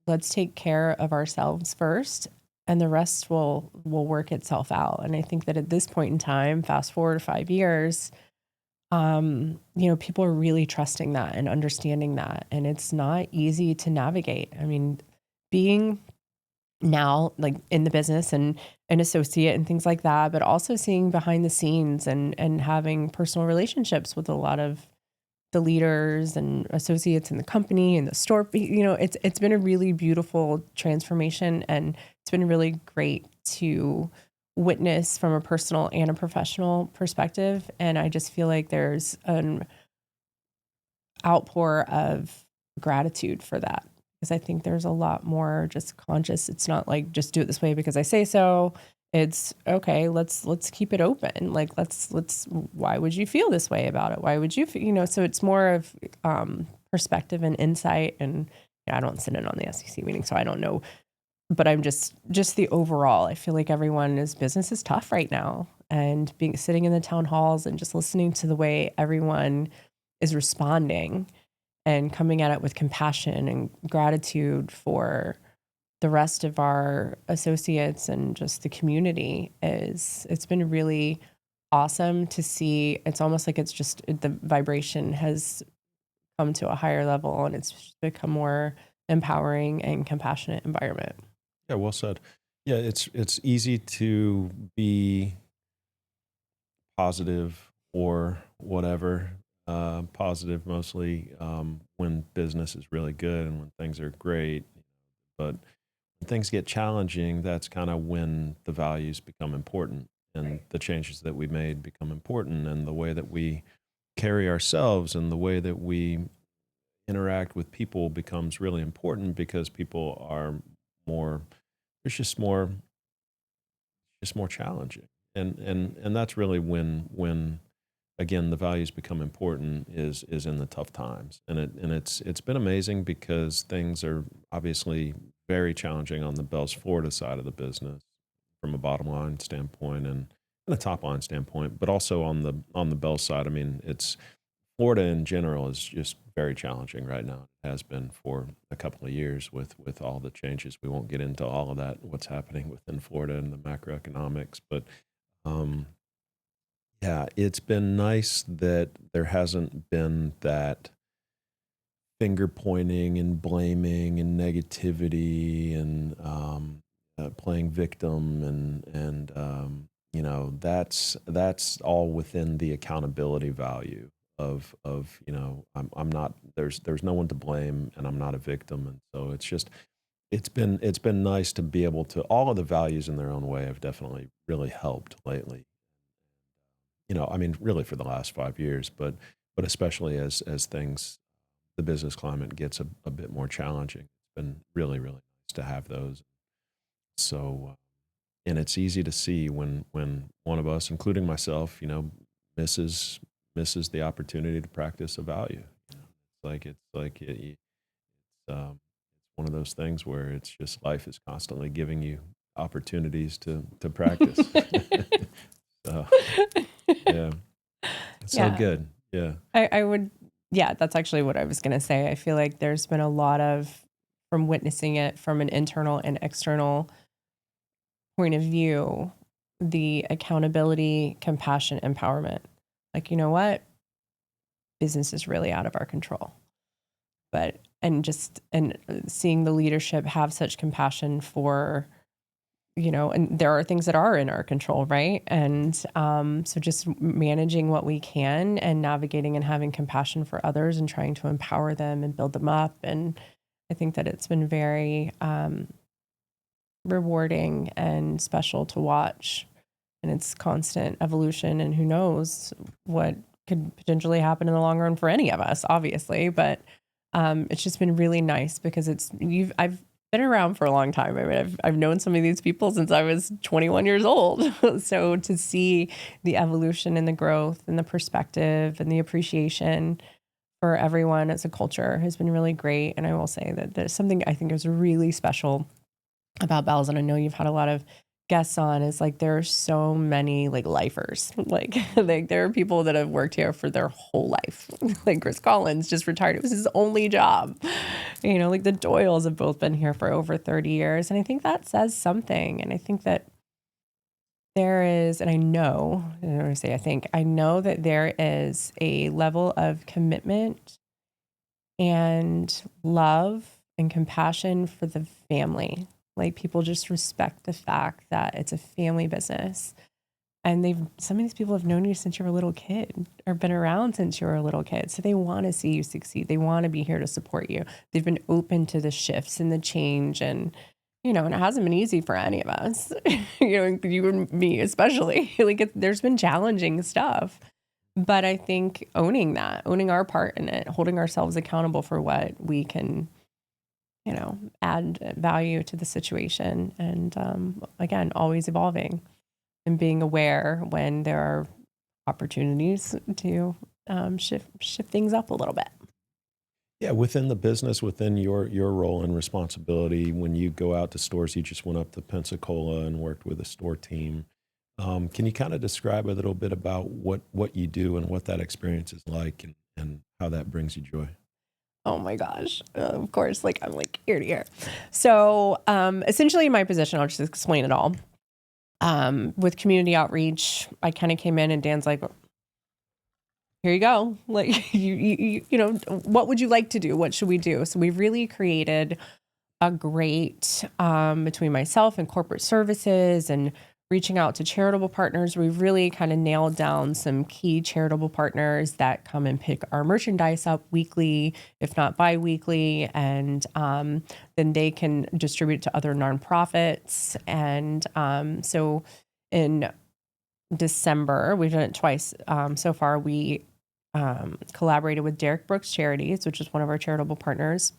let's take care of ourselves first, and the rest will work itself out. And I think that at this point in time, fast forward 5 years, people are really trusting that and understanding that. And it's not easy to navigate. I mean, being now in the business and an associate and things like that, but also seeing behind the scenes and having personal relationships with a lot of the leaders and associates in the company and the store, it's been a really beautiful transformation, and it's been really great to witness from a personal and a professional perspective. And I just feel like there's an outpour of gratitude for that, because I think there's a lot more just conscious. It's not just do it this way because I say so. It's okay. Let's keep it open. Let's why would you feel this way about it? Why would you feel, so it's more of perspective and insight. And I don't sit in on the SEC meeting, so I don't know. But I'm just the overall, I feel like business is tough right now, and sitting in the town halls and just listening to the way everyone is responding and coming at it with compassion and gratitude for the rest of our associates and just the community it's been really awesome to see. It's almost like the vibration has come to a higher level, and it's become more empowering and compassionate environment. Yeah, well said. Yeah, it's easy to be positive or whatever, positive mostly when business is really good and when things are great. But when things get challenging, that's kind of when the values become important, and the changes that we made become important, and the way that we carry ourselves and the way that we interact with people becomes really important, because people are more, it's just more challenging, and that's really when again the values become important is in the tough times. And it's been amazing, because things are obviously very challenging on the Bealls Florida side of the business from a bottom line standpoint, and a top line standpoint, but also on the Bealls side. I mean, it's Florida in general is just very challenging right now. It has been for a couple of years with all the changes. We won't get into all of that, what's happening within Florida and the macroeconomics, but um, yeah, it's been nice that there hasn't been that finger pointing and blaming and negativity and playing victim and that's all within the accountability value of I'm not there's no one to blame and I'm not a victim, and so it's been nice to be able to, all of the values in their own way have definitely really helped lately. I mean, really for the last 5 years, but especially as things, the business climate gets a bit more challenging. It's been really, really nice to have those. So, and it's easy to see when one of us, including myself, misses the opportunity to practice a value. It's one of those things where it's just life is constantly giving you opportunities to practice. So, yeah, it's so Yeah. good. Yeah. I would, yeah, that's actually what I was going to say. I feel like there's been a lot of, from witnessing it from an internal and external point of view, the accountability, compassion, empowerment. Like, you know what? Business is really out of our control. And seeing the leadership have such compassion for, and there are things that are in our control, right? And so just managing what we can and navigating and having compassion for others and trying to empower them and build them up. And I think that it's been very rewarding and special to watch. And it's constant evolution, and who knows what could potentially happen in the long run for any of us, obviously. But it's just been really nice because I've been around for a long time. I mean, I've known some of these people since I was 21 years old. So to see the evolution and the growth and the perspective and the appreciation for everyone as a culture has been really great. And I will say that there's something I think is really special about Bealls, and I know you've had a lot of guests on, is like there are so many like lifers. Like there are people that have worked here for their whole life. Like Chris Collins just retired. It was his only job. Like the Doyles have both been here for over 30 years. And I think that says something. And I think that there is, and I know that there is a level of commitment and love and compassion for the family. Like people just respect the fact that it's a family business, and some of these people have known you since you were a little kid or been around since you were a little kid. So they want to see you succeed. They want to be here to support you. They've been open to the shifts and the change, and and it hasn't been easy for any of us. You and me especially. Like there's been challenging stuff, but I think owning our part in it, holding ourselves accountable for what we can add value to the situation. And again, always evolving and being aware when there are opportunities to shift things up a little bit. Yeah, within the business, within your role and responsibility, when you go out to stores, you just went up to Pensacola and worked with a store team. Can you kind of describe a little bit about what you do and what that experience is like, and how that brings you joy? Oh my gosh. Of course, I'm ear to ear. So essentially my position, I'll just explain it all. With community outreach, I kind of came in and Dan's like, here you go. Like, what would you like to do? What should we do? So we've really created a great, between myself and corporate services and reaching out to charitable partners, we've really kind of nailed down some key charitable partners that come and pick our merchandise up weekly, if not bi-weekly, and then they can distribute it to other nonprofits. And so in December, we've done it twice so far. We collaborated with Derek Brooks Charities, which is one of our charitable partners,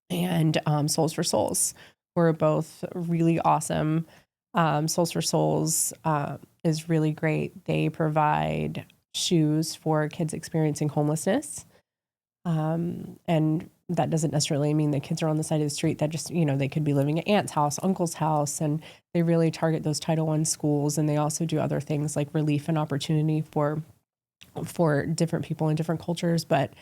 and Souls for Souls. We're both really awesome. Souls for Souls is really great. They provide shoes for kids experiencing homelessness. And that doesn't necessarily mean the kids are on the side of the street. That just, they could be living at aunt's house, uncle's house, and they really target those Title I schools. And they also do other things like relief and opportunity for different people in different cultures. But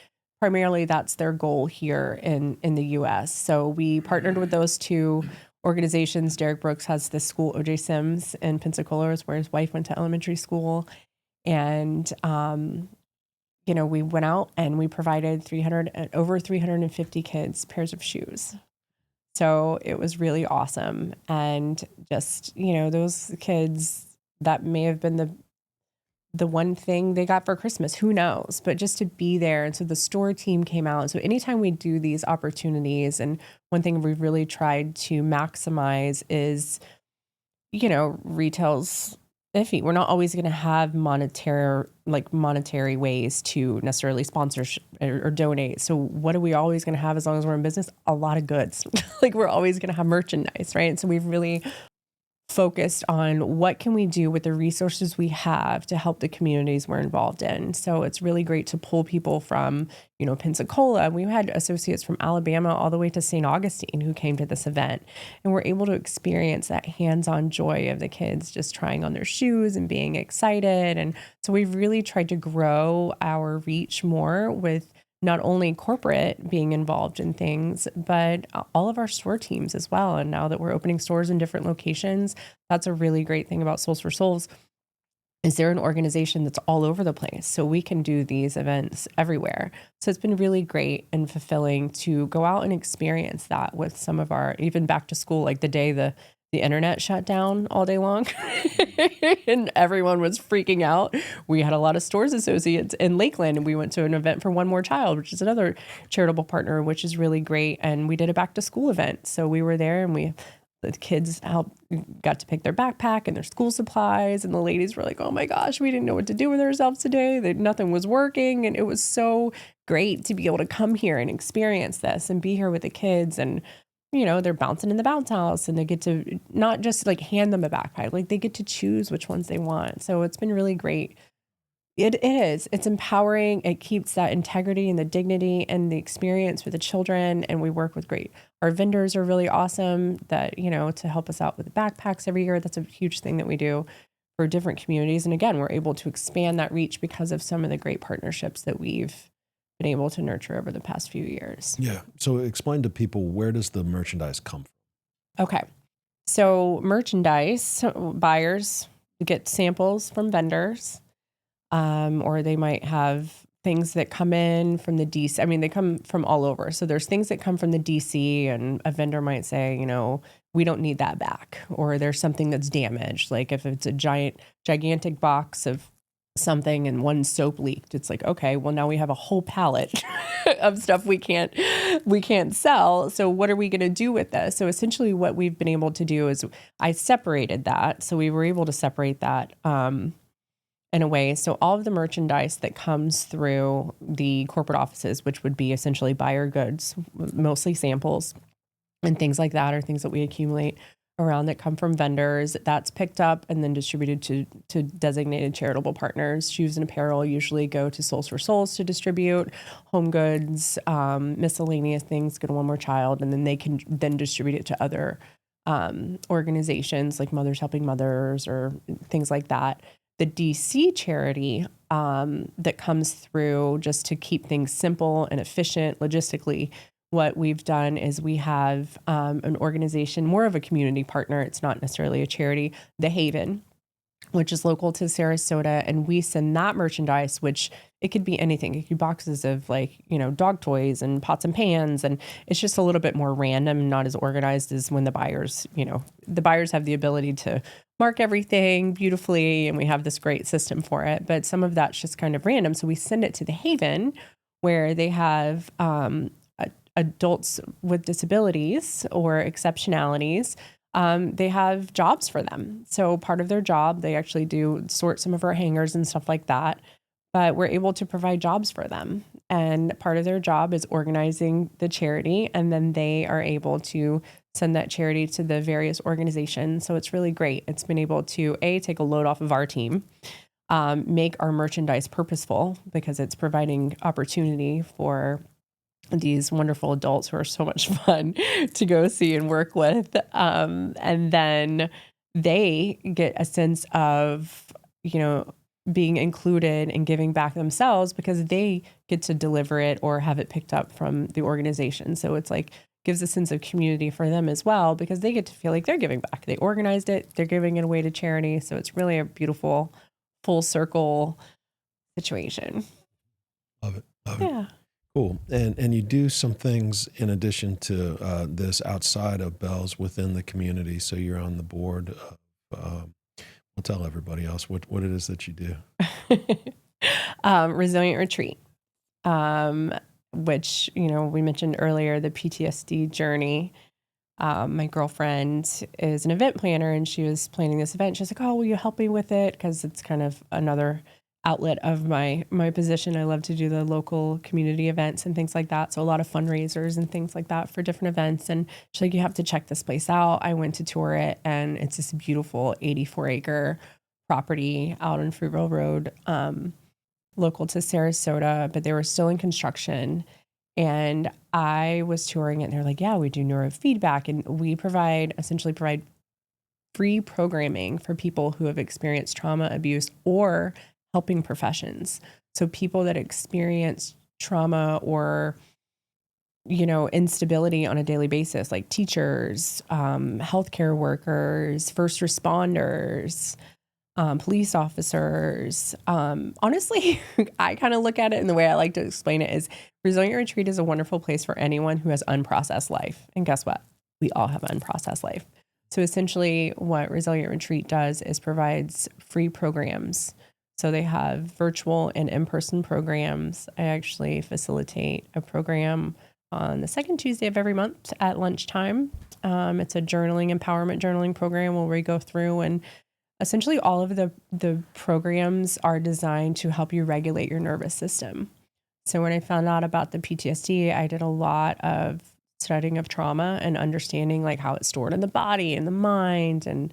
primarily that's their goal here in the U.S. So we partnered with those two organizations. Derek Brooks has this school, O.J. Sims in Pensacola, where his wife went to elementary school. And, we went out and we provided over 350 kids pairs of shoes. So it was really awesome. And just, those kids, that may have been the one thing they got for Christmas, who knows, but just to be there. And so the store team came out. So anytime we do these opportunities, and one thing we've really tried to maximize is, retail's iffy. We're not always going to have monetary ways to necessarily sponsor or donate. So what are we always going to have as long as we're in business? A lot of goods. Like we're always going to have merchandise, right? And so we've really focused on what can we do with the resources we have to help the communities we're involved in. So it's really great to pull people from, Pensacola. We had associates from Alabama all the way to St. Augustine who came to this event, and we're able to experience that hands-on joy of the kids just trying on their shoes and being excited. And so we've really tried to grow our reach more with not only corporate being involved in things, but all of our store teams as well. And now that we're opening stores in different locations, that's a really great thing about Souls for Souls. Is there an organization that's all over the place? So we can do these events everywhere. So it's been really great and fulfilling to go out and experience that with some of our, even back to school, like the day the internet shut down all day long and everyone was freaking out. We had a lot of stores associates in Lakeland, and we went to an event for One More Child, which is another charitable partner, which is really great. And we did a back to school event. So we were there, and the kids got to pick their backpack and their school supplies. And the ladies were like, oh my gosh, we didn't know what to do with ourselves today. Nothing was working. And it was so great to be able to come here and experience this and be here with the kids. And they're bouncing in the bounce house, and they get to not just like hand them a backpack, like they get to choose which ones they want. So it's been really great. It's empowering. It keeps that integrity and the dignity and the experience for the children. And we work with our vendors are really awesome that, to help us out with the backpacks every year. That's a huge thing that we do for different communities. And again, we're able to expand that reach because of some of the great partnerships that we've been able to nurture over the past few years. Yeah. So explain to people, where does the merchandise come from? Okay. So merchandise buyers get samples from vendors, or they might have things that come in from the DC. I mean, they come from all over. So there's things that come from the DC, and a vendor might say, we don't need that back. Or there's something that's damaged. Like if it's a gigantic box of something and one soap leaked, it's like, okay, well now we have a whole pallet of stuff we can't sell. So what are we going to do with this? So essentially what we've been able to do is I separated that. So we were able to separate that in a way. So all of the merchandise that comes through the corporate offices, which would be essentially buyer goods, mostly samples and things like that, are things that we accumulate around that come from vendors, that's picked up and then distributed to designated charitable partners. Shoes and apparel usually go to Souls for Souls to distribute. Home goods, miscellaneous things go to One More Child, and then they can then distribute it to other organizations like Mothers Helping Mothers or things like that. The DC charity that comes through, just to keep things simple and efficient logistically, what we've done is we have an organization, more of a community partner. It's not necessarily a charity, The Haven, which is local to Sarasota. And we send that merchandise, which it could be anything. It could be boxes of dog toys and pots and pans. And it's just a little bit more random, not as organized as when the buyers have the ability to mark everything beautifully. And we have this great system for it. But some of that's just kind of random. So we send it to The Haven, where they have adults with disabilities or exceptionalities. They have jobs for them. So part of their job, they actually do sort some of our hangers and stuff like that, but we're able to provide jobs for them. And part of their job is organizing the charity, and then they are able to send that charity to the various organizations. So it's really great. It's been able to take a load off of our team, make our merchandise purposeful, because it's providing opportunity for these wonderful adults who are so much fun to go see and work with. And then they get a sense of, being included and giving back themselves because they get to deliver it or have it picked up from the organization. So it's like gives a sense of community for them as well because they get to feel like they're giving back. They organized it, they're giving it away to charity. So it's really a beautiful full circle situation. Love it. Yeah. Cool. And you do some things in addition to this outside of Bealls within the community. So you're on the board of, I'll tell everybody else what it is that you do. Resilient Retreat, which, we mentioned earlier, the PTSD journey. My girlfriend is an event planner and she was planning this event. She's like, oh, will you help me with it? Because it's kind of another outlet of my position. I love to do the local community events and things like that. So a lot of fundraisers and things like that for different events. And she's like, you have to check this place out. I went to tour it and it's this beautiful 84-acre property out on Fruitville Road, local to Sarasota, but they were still in construction. And I was touring it and they're like, yeah, we do neurofeedback and we essentially provide free programming for people who have experienced trauma, abuse, or helping professions. So people that experience trauma or, instability on a daily basis, like teachers, healthcare workers, first responders, police officers. Honestly, I kind of look at it and the way I like to explain it is Resilient Retreat is a wonderful place for anyone who has unprocessed life. And guess what? We all have unprocessed life. So essentially what Resilient Retreat does is provides free programs. So they have virtual and in-person programs. I actually facilitate a program on the second Tuesday of every month at lunchtime. It's a empowerment journaling program where we go through and essentially all of the programs are designed to help you regulate your nervous system. So when I found out about the PTSD, I did a lot of studying of trauma and understanding like how it's stored in the body and the mind and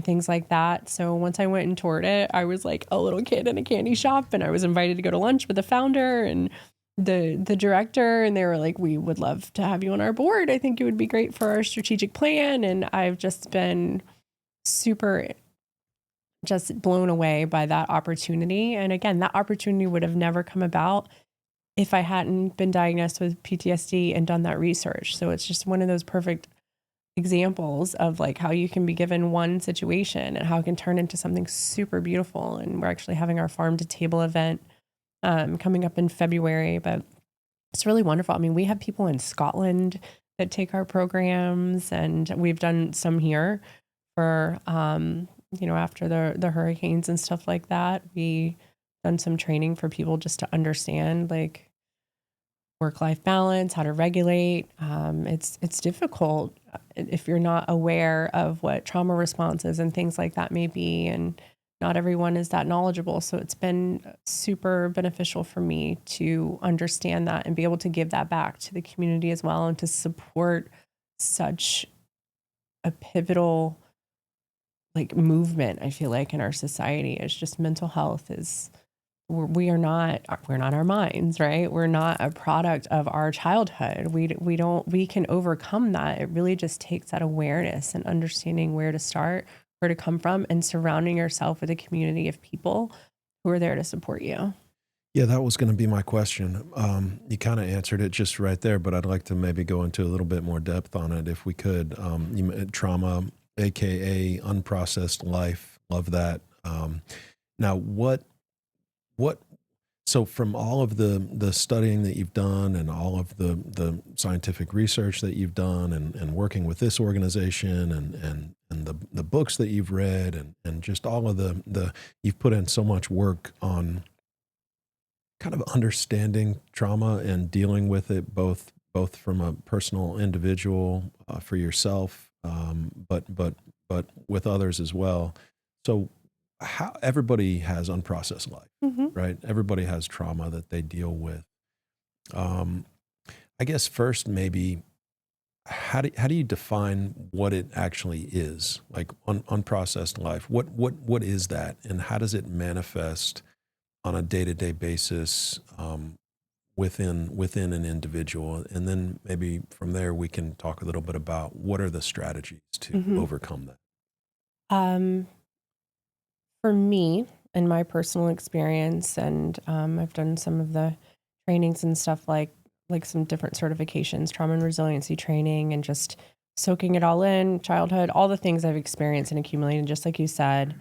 things like that. So once I went and toured it, I was like a little kid in a candy shop and I was invited to go to lunch with the founder and the director. And they were like, we would love to have you on our board. I think it would be great for our strategic plan. And I've just been super just blown away by that opportunity. And again, that opportunity would have never come about if I hadn't been diagnosed with PTSD and done that research. So it's just one of those perfect examples of like how you can be given one situation and how it can turn into something super beautiful. And we're actually having our farm to table event coming up in February, but it's really wonderful. I mean, we have people in Scotland that take our programs and we've done some here for, after the hurricanes and stuff like that. We done some training for people just to understand like work-life balance, how to regulate. It's difficult if you're not aware of what trauma responses and things like that may be, and not everyone is that knowledgeable. So it's been super beneficial for me to understand that and be able to give that back to the community as well and to support such a pivotal like movement, I feel like, in our society. It's just mental health is we're not our minds, right? We're not a product of our childhood. We can overcome that. It really just takes that awareness and understanding where to start, where to come from, and surrounding yourself with a community of people who are there to support you. Yeah, that was going to be my question. You kind of answered it just right there, but I'd like to maybe go into a little bit more depth on it if we could. Trauma, AKA unprocessed life. Love that. Now, so from all of the studying that you've done and all of the scientific research that you've done and working with this organization and the books that you've read and just all of you've put in so much work on kind of understanding trauma and dealing with it both from a personal individual for yourself, but with others as well. So how everybody has unprocessed life, right? Everybody has trauma that they deal with. I guess first, maybe how do you define what it actually is, like unprocessed life? What is that, and how does it manifest on a day-to-day basis? within an individual, and then maybe from there we can talk a little bit about what are the strategies to overcome that. For me, in my personal experience, and I've done some of the trainings and stuff like some different certifications, trauma and resiliency training, and just soaking it all in, childhood, all the things I've experienced and accumulated, just like you said,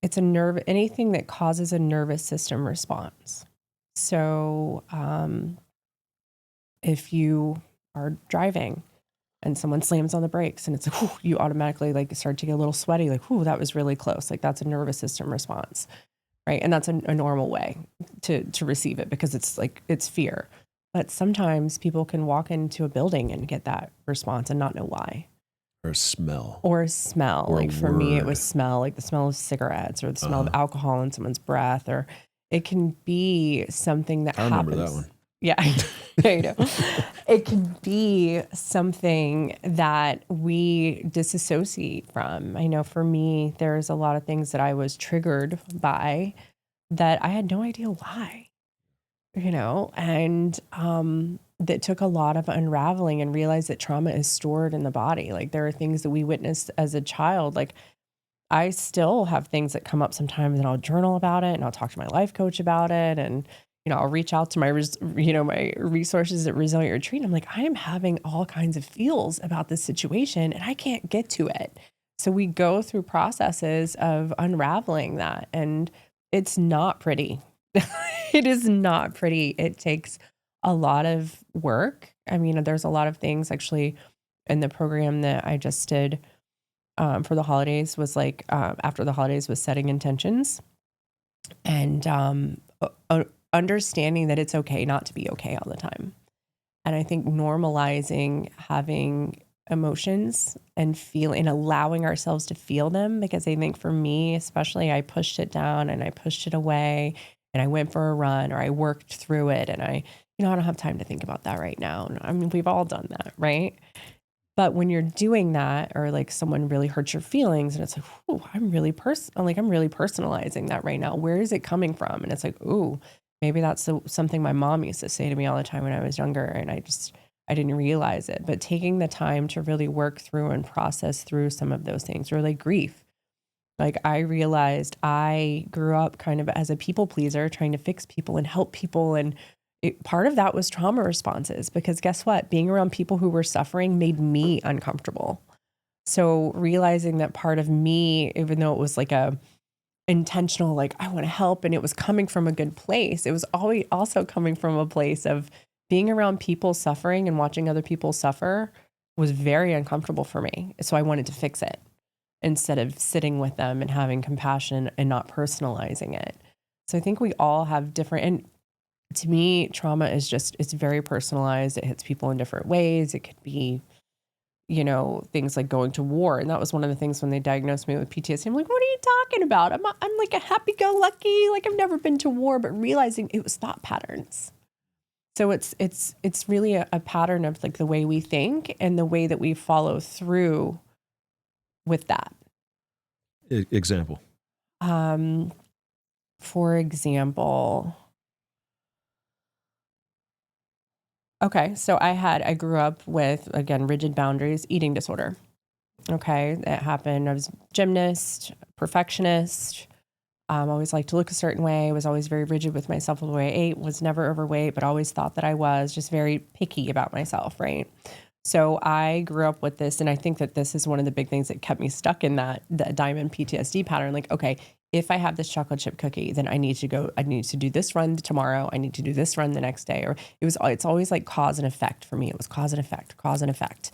it's anything that causes a nervous system response. So if you are driving and someone slams on the brakes and it's like, whew, you automatically like start to get a little sweaty, like, whew, that was really close. Like that's a nervous system response, right? And that's a normal way to receive it because it's fear. But sometimes people can walk into a building and get that response and not know why. Or smell. Like for me, it was smell, like the smell of cigarettes or the smell of alcohol in someone's breath, or it can be something that happens. I remember that one. Yeah, there you go. It can be something that we disassociate from. I know for me, there's a lot of things that I was triggered by that I had no idea why, and that took a lot of unraveling and realized that trauma is stored in the body. Like there are things that we witnessed as a child. Like I still have things that come up sometimes and I'll journal about it and I'll talk to my life coach about it. And I'll reach out to my resources at Resilient Retreat. I'm like, I am having all kinds of feels about this situation and I can't get to it. So we go through processes of unraveling that, and it's not pretty. It is not pretty. It takes a lot of work. I mean, there's a lot of things actually in the program that I just did for the holidays was like, after the holidays was setting intentions and understanding that it's okay not to be okay all the time. And I think normalizing having emotions and allowing ourselves to feel them, because I think for me, especially, I pushed it down and I pushed it away and I went for a run or I worked through it and I don't have time to think about that right now. I mean, we've all done that, right? But when you're doing that, or like someone really hurts your feelings and it's like, ooh, I'm really personalizing that right now. Where is it coming from? And it's like, ooh, maybe that's something my mom used to say to me all the time when I was younger. And I didn't realize it. But taking the time to really work through and process through some of those things, or like grief. Like I realized I grew up kind of as a people pleaser, trying to fix people and help people. And part of that was trauma responses, because guess what? Being around people who were suffering made me uncomfortable. So realizing that part of me, even though it was like a intentional, like I want to help, and it was coming from a good place, it was always also coming from a place of being around people suffering and watching other people suffer was very uncomfortable for me. So I wanted to fix it instead of sitting with them and having compassion and not personalizing it. So I think we all have different, and to me, trauma is it's very personalized. It hits people in different ways. It could be, things like going to war. And that was one of the things when they diagnosed me with PTSD. I'm like, what are you talking about? I'm like a happy-go-lucky, like I've never been to war, but realizing it was thought patterns. So it's really a pattern of like the way we think and the way that we follow through with that. Example. For example, okay, so I grew up with, again, rigid boundaries, eating disorder. Okay, that happened. I was a gymnast, perfectionist. Always liked to look a certain way. Was always very rigid with myself with the way I ate. Was never overweight, but always thought that I was. Just very picky about myself, right? So I grew up with this, and I think that this is one of the big things that kept me stuck in that diamond PTSD pattern. Like, okay, if I have this chocolate chip cookie, then I need to do this run tomorrow. I need to do this run the next day. Or it's always like cause and effect for me. It was cause and effect.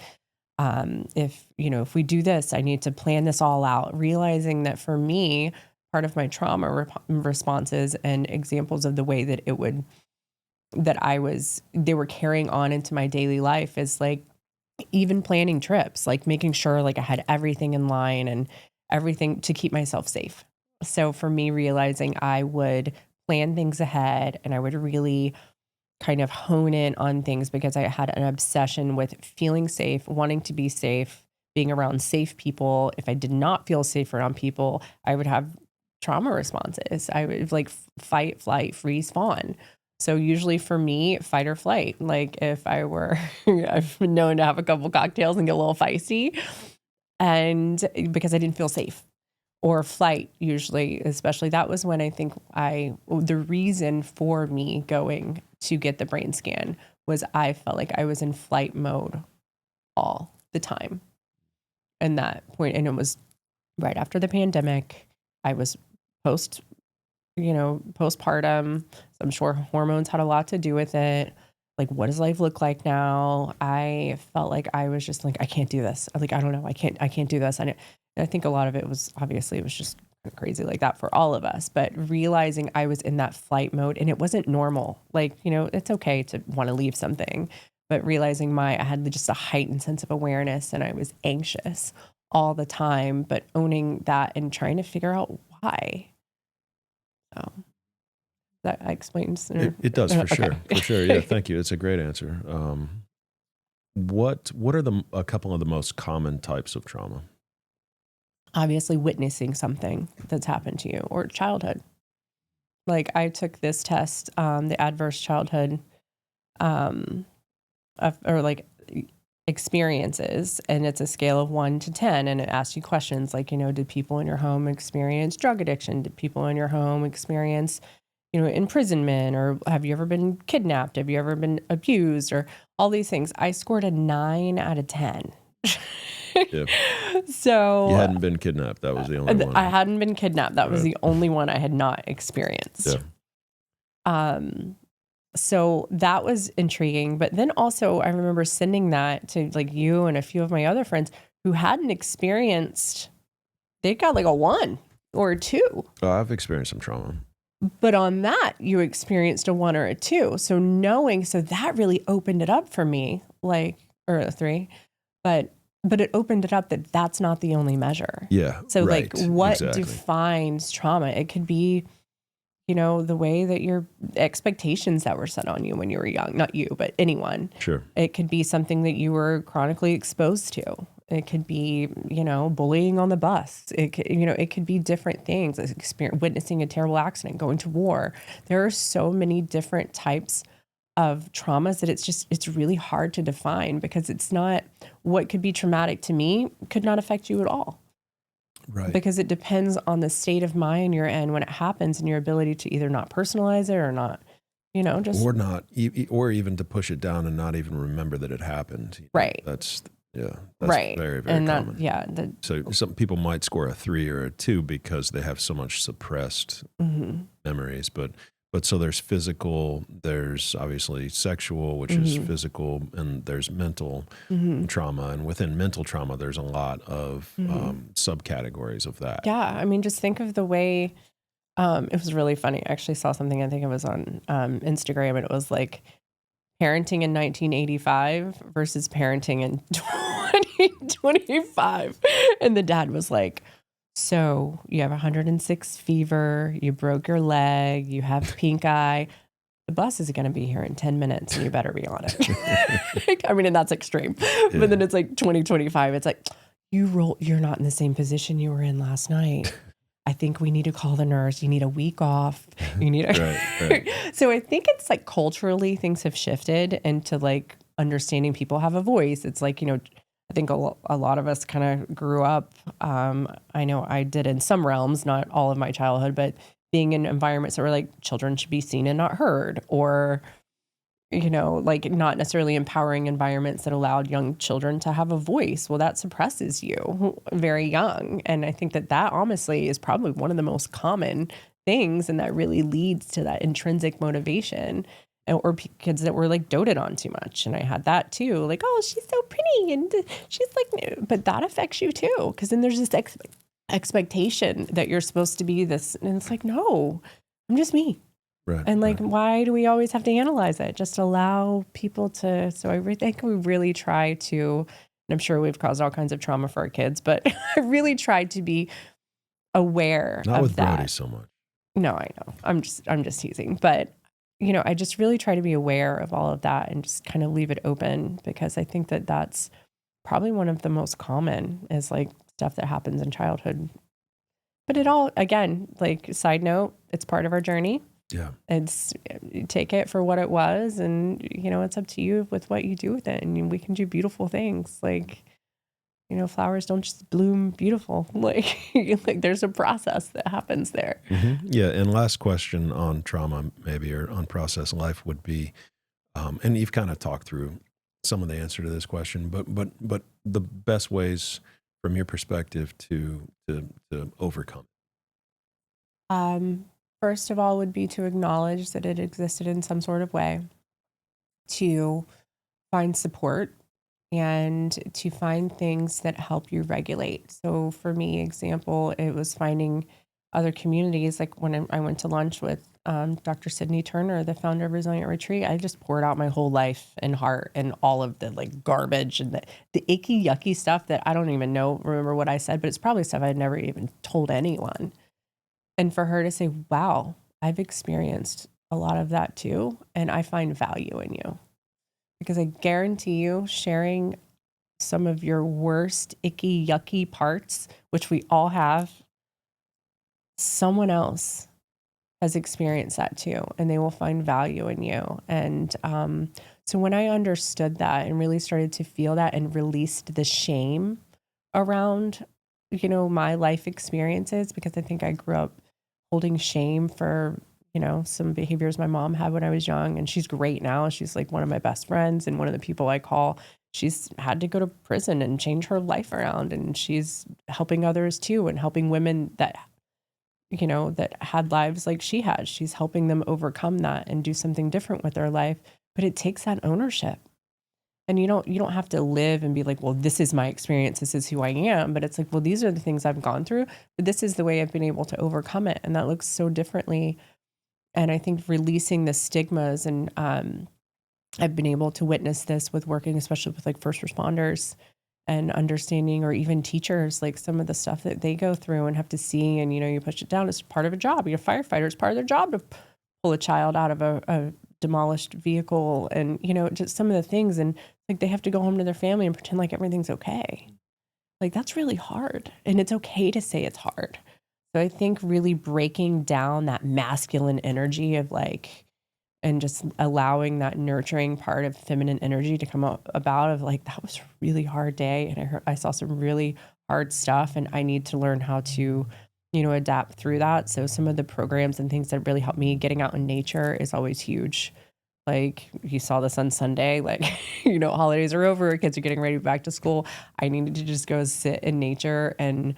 If we do this, I need to plan this all out. Realizing that for me, part of my trauma responses and examples of the way that they were carrying on into my daily life is like even planning trips, like making sure like I had everything in line and everything to keep myself safe. So for me, realizing I would plan things ahead and I would really kind of hone in on things because I had an obsession with feeling safe, wanting to be safe, being around safe people. If I did not feel safe around people, I would have trauma responses. I would like fight, flight, freeze, fawn. So usually for me, fight or flight. Like if I were, I've been known to have a couple cocktails and get a little feisty, and because I didn't feel safe. Or flight, usually, especially that was when I think the reason for me going to get the brain scan was I felt like I was in flight mode all the time. And that point, and it was right after the pandemic. I was postpartum. So I'm sure hormones had a lot to do with it. Like, what does life look like now? I felt like I was just like, I can't do this. Like, I don't know. I can't do this. And I think a lot of it was just crazy like that for all of us. But realizing I was in that flight mode and it wasn't normal. Like, it's okay to want to leave something, but realizing I had just a heightened sense of awareness and I was anxious all the time, but owning that and trying to figure out why. So that explains. It does for sure. For sure. Yeah. Thank you. It's a great answer. What are a couple of the most common types of trauma? Obviously witnessing something that's happened to you or childhood. Like I took this test, the adverse childhood, experiences, and it's a scale of 1 to 10, and it asks you questions like, did people in your home experience drug addiction? Did people in your home experience, imprisonment, or have you ever been kidnapped? Have you ever been abused, or all these things? I scored a 9 out of 10. Yeah. So you hadn't been kidnapped. That was the only one. I hadn't been kidnapped. That was the only one I had not experienced. Yeah. So that was intriguing. But then also I remember sending that to like you and a few of my other friends who hadn't experienced, they got like a 1 or a 2. Oh, I've experienced some trauma. But on that, you experienced a 1 or a 2. So that really opened it up for me, or a 3. But it opened it up that that's not the only measure. Yeah. So right, what defines trauma? It could be, the way that your expectations that were set on you when you were young, not you, but anyone. Sure. It could be something that you were chronically exposed to. It could be, bullying on the bus. It could be different things, witnessing a terrible accident, going to war. There are so many different types of traumas that it's really hard to define because it's not what could be traumatic to me could not affect you at all. Right. Because it depends on the state of mind you're in when it happens and your ability to either not personalize it or not, or even to push it down and not even remember that it happened. Right. That's right. Very, very common. So some people might score a 3 or a 2 because they have so much suppressed memories, but so there's physical, there's obviously sexual, which is physical, and there's mental trauma. And within mental trauma, there's a lot of subcategories of that. Yeah. I mean, just think of the way, it was really funny. I actually saw something, I think it was on Instagram, and it was like parenting in 1985 versus parenting in 2025. And the dad was like, so you have 106 fever, you broke your leg, you have pink eye. The bus is going to be here in 10 minutes and you better be on it. I mean, and that's extreme. Yeah. But then it's like 2025. It's like, you're not in the same position you were in last night. I think we need to call the nurse. You need a week off. You need right. So I think it's like culturally things have shifted into like understanding people have a voice. It's like, I think a lot of us kind of grew up, I know I did in some realms, not all of my childhood, but being in environments that were like children should be seen and not heard, or, like not necessarily empowering environments that allowed young children to have a voice. Well, that suppresses you very young. And I think that honestly is probably one of the most common things. And that really leads to that intrinsic motivation. Or kids that were like doted on too much. And I had that too. Like, oh, she's so pretty. And she's like, but that affects you too. Because then there's this expectation that you're supposed to be this. And it's like, no, I'm just me. Right. And like, why do we always have to analyze it? Just allow people to. So I think we really try to, and I'm sure we've caused all kinds of trauma for our kids, but I really tried to be aware Not of with that. Brody so much. No, I know. I'm just teasing. But I just really try to be aware of all of that and just kind of leave it open, because I think that that's probably one of the most common is like stuff that happens in childhood. But it all, again, like side note, it's part of our journey. Yeah. You take it for what it was, and it's up to you with what you do with it. And we can do beautiful things. Like, flowers don't just bloom beautiful. Like, there's a process that happens there. Mm-hmm. Yeah. And last question on trauma, maybe, or unprocessed life would be, and you've kind of talked through some of the answer to this question, but the best ways from your perspective to overcome. First of all would be to acknowledge that it existed in some sort of way, to find support, and to find things that help you regulate. So for me, example, it was finding other communities. Like when I went to lunch with Dr. Sydney Turner, the founder of Resilient Retreat, I just poured out my whole life and heart and all of the like garbage and the icky, yucky stuff that I don't even remember what I said, but it's probably stuff I'd never even told anyone. And for her to say, wow, I've experienced a lot of that too, and I find value in you. Because I guarantee you, sharing some of your worst, icky, yucky parts, which we all have, someone else has experienced that too, and they will find value in you. And so when I understood that and really started to feel that and released the shame around, my life experiences, because I think I grew up holding shame for some behaviors my mom had when I was young, and she's great now. She's like one of my best friends and one of the people I call. She's had to go to prison and change her life around, and she's helping others too, and helping women that that had lives like she had. She's helping them overcome that and do something different with their life. But it takes that ownership. And you don't have to live and be like, well, this is my experience, this is who I am. But it's like, well, these are the things I've gone through, but this is the way I've been able to overcome it. And that looks so differently. And I think releasing the stigmas, and I've been able to witness this with working, especially with like first responders and understanding, or even teachers, like some of the stuff that they go through and have to see. And, you push it down as part of a job. You're a firefighter. It's part of their job to pull a child out of a demolished vehicle, and, just some of the things. And like they have to go home to their family and pretend like everything's okay. Like that's really hard. And it's okay to say it's hard. So I think really breaking down that masculine energy of like, and just allowing that nurturing part of feminine energy to come about of like, that was a really hard day. And I saw some really hard stuff, and I need to learn how to, adapt through that. So some of the programs and things that really help me, getting out in nature is always huge. Like you saw this on Sunday, like, holidays are over, kids are getting ready to go back to school. I needed to just go sit in nature. And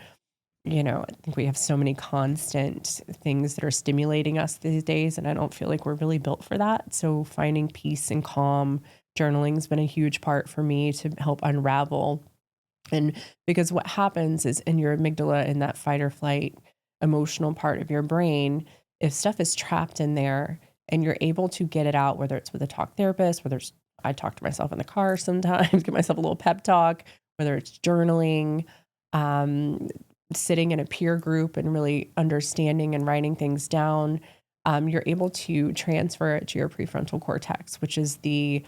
I think we have so many constant things that are stimulating us these days, and I don't feel like we're really built for that. So finding peace and calm, journaling has been a huge part for me to help unravel. And because what happens is in your amygdala, in that fight or flight emotional part of your brain, if stuff is trapped in there and you're able to get it out, whether it's with a talk therapist, I talk to myself in the car sometimes, give myself a little pep talk, whether it's journaling, sitting in a peer group and really understanding and writing things down, you're able to transfer it to your prefrontal cortex, which is the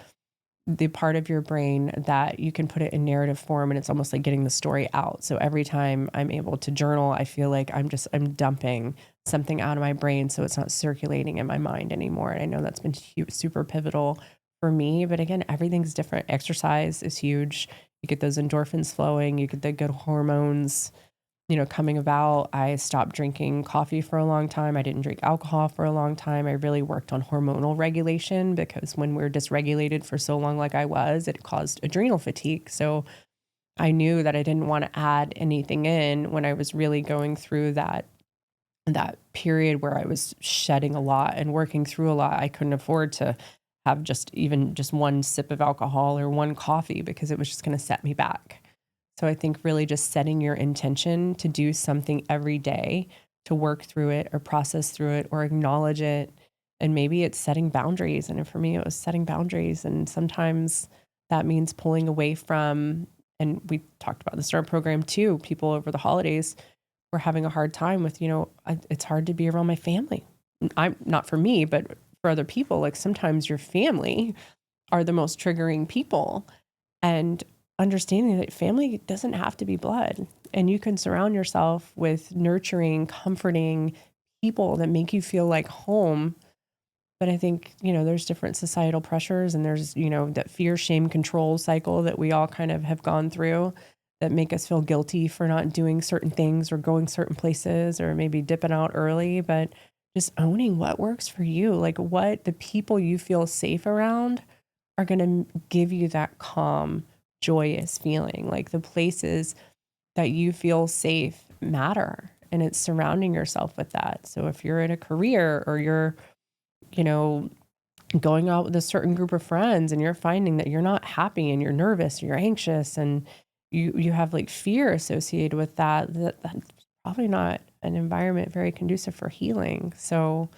part of your brain that you can put it in narrative form, and it's almost like getting the story out. So every time I'm able to journal, I feel like I'm dumping something out of my brain, so it's not circulating in my mind anymore. And I know that's been super pivotal for me. But again, everything's different. Exercise is huge. You get those endorphins flowing, you get the good hormones coming about. I stopped drinking coffee for a long time. I didn't drink alcohol for a long time. I really worked on hormonal regulation, because when we're dysregulated for so long, like I was, it caused adrenal fatigue. So I knew that I didn't want to add anything in when I was really going through that period where I was shedding a lot and working through a lot. I couldn't afford to have just one sip of alcohol or one coffee, because it was just going to set me back. So I think really just setting your intention to do something every day, to work through it or process through it or acknowledge it. And maybe it's setting boundaries. And for me, it was setting boundaries. And sometimes that means pulling away from, and we talked about this in our program too, people over the holidays were having a hard time with, it's hard to be around my family. I'm not for me, but for other people, like sometimes your family are the most triggering people. And understanding that family doesn't have to be blood, and you can surround yourself with nurturing, comforting people that make you feel like home, But I think, there's different societal pressures, and there's, that fear, shame, control cycle that we all kind of have gone through that make us feel guilty for not doing certain things or going certain places or maybe dipping out early. But just owning what works for you, like what the people you feel safe around are going to give you that calm, joyous feeling. Like the places that you feel safe matter, and it's surrounding yourself with that. So if you're in a career or you're, going out with a certain group of friends and you're finding that you're not happy and you're nervous, you're anxious, and you have like fear associated with that's probably not an environment very conducive for healing. So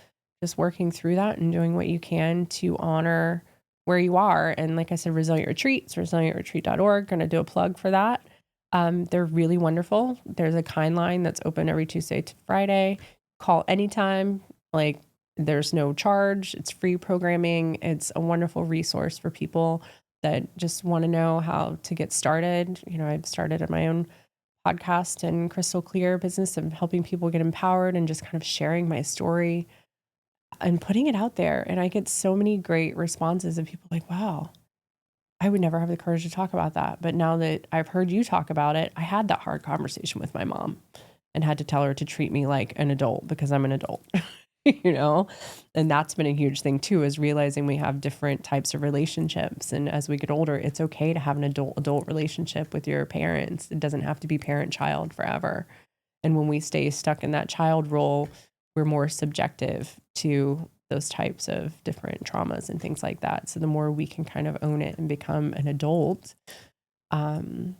just working through that and doing what you can to honor where you are. And like I said, Resilient Retreats, resilientretreat.org, going to do a plug for that. They're really wonderful. There's a kind line that's open every Tuesday to Friday. Call anytime. Like, there's no charge. It's free programming. It's a wonderful resource for people that just want to know how to get started. I've started my own podcast and Krystel Clear business of helping people get empowered and just kind of sharing my story and putting it out there. And I get so many great responses of people like, wow, I would never have the courage to talk about that. But now that I've heard you talk about it, I had that hard conversation with my mom and had to tell her to treat me like an adult because I'm an adult. And that's been a huge thing too, is realizing we have different types of relationships. And as we get older, it's okay to have an adult relationship with your parents. It doesn't have to be parent-child forever. And when we stay stuck in that child role, we're more subjective to those types of different traumas and things like that. So the more we can kind of own it and become an adult, the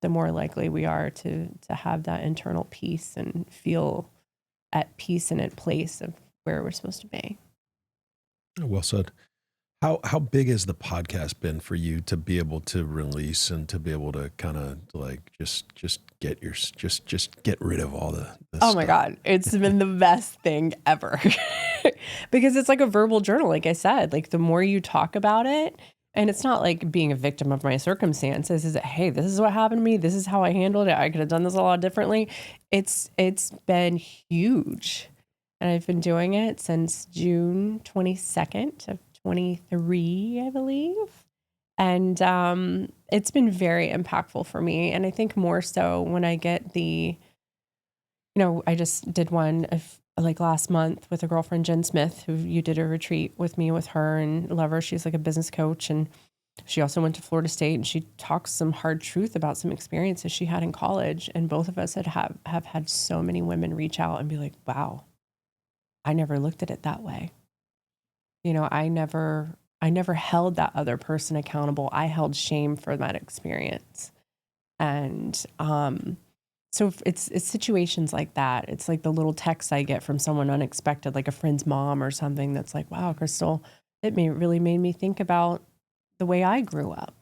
more likely we are to have that internal peace and feel at peace and at place of where we're supposed to be. Well said. How big has the podcast been for you to be able to release and to be able to kind of like just get rid of all the oh stuff? My God, it's been the best thing ever. Because it's like a verbal journal. Like I said, like the more you talk about it, and it's not like being a victim of my circumstances, is that, hey, this is what happened to me. This is how I handled it. I could have done this a lot differently. It's been huge. And I've been doing it since June 22nd of 23, I believe. And it's been very impactful for me. And I think more so when I get I just did one like last month with a girlfriend, Jen Smith, who you did a retreat with me with her, and love her. She's like a business coach, and she also went to Florida State, and she talks some hard truth about some experiences she had in college. And both of us have had so many women reach out and be like, wow, I never looked at it that way. I never held that other person accountable. I held shame for that experience. And so it's situations like that. It's like the little text I get from someone unexpected, like a friend's mom or something, that's like, wow, Krystel, really made me think about the way I grew up.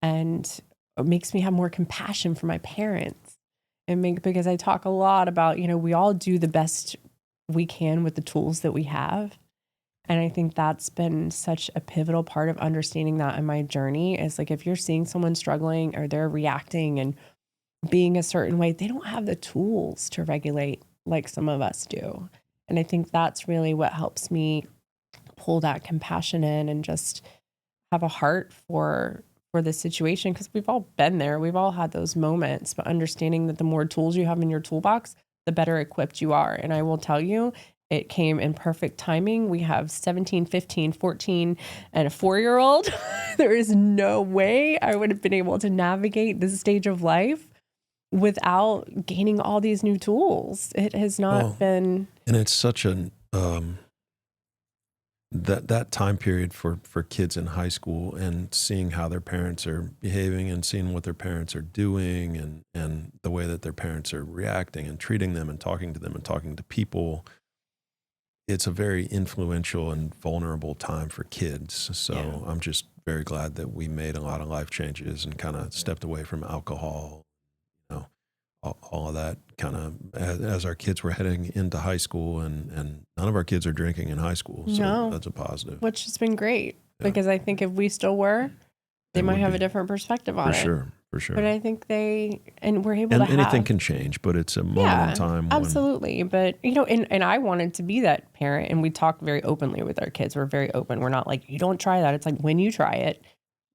And it makes me have more compassion for my parents. Because I talk a lot about, we all do the best we can with the tools that we have. And I think that's been such a pivotal part of understanding that in my journey, is like, if you're seeing someone struggling or they're reacting and being a certain way, they don't have the tools to regulate like some of us do. And I think that's really what helps me pull that compassion in and just have a heart for the situation, because we've all been there. We've all had those moments, but understanding that the more tools you have in your toolbox, the better equipped you are. And I will tell you, it came in perfect timing. We have 17, 15, 14, and a 4-year-old. There is no way I would have been able to navigate this stage of life without gaining all these new tools. It has not been. And it's such an, that time period for kids in high school, and seeing how their parents are behaving and seeing what their parents are doing and the way that their parents are reacting and treating them and talking to them and talking to people. It's a very influential and vulnerable time for kids. So yeah. I'm just very glad that we made a lot of life changes and kind of stepped away from alcohol, all of that kind of, as our kids were heading into high school, and none of our kids are drinking in high school. So that's a positive. Which has been great, because I think if we still were, they might have a different perspective on it. For sure. for sure. But I think we're able And to have. anything can change, but it's a moment in time. Absolutely. But, and I wanted to be that parent, and we talk very openly with our kids. We're very open. We're not like, you don't try that. It's like, when you try it,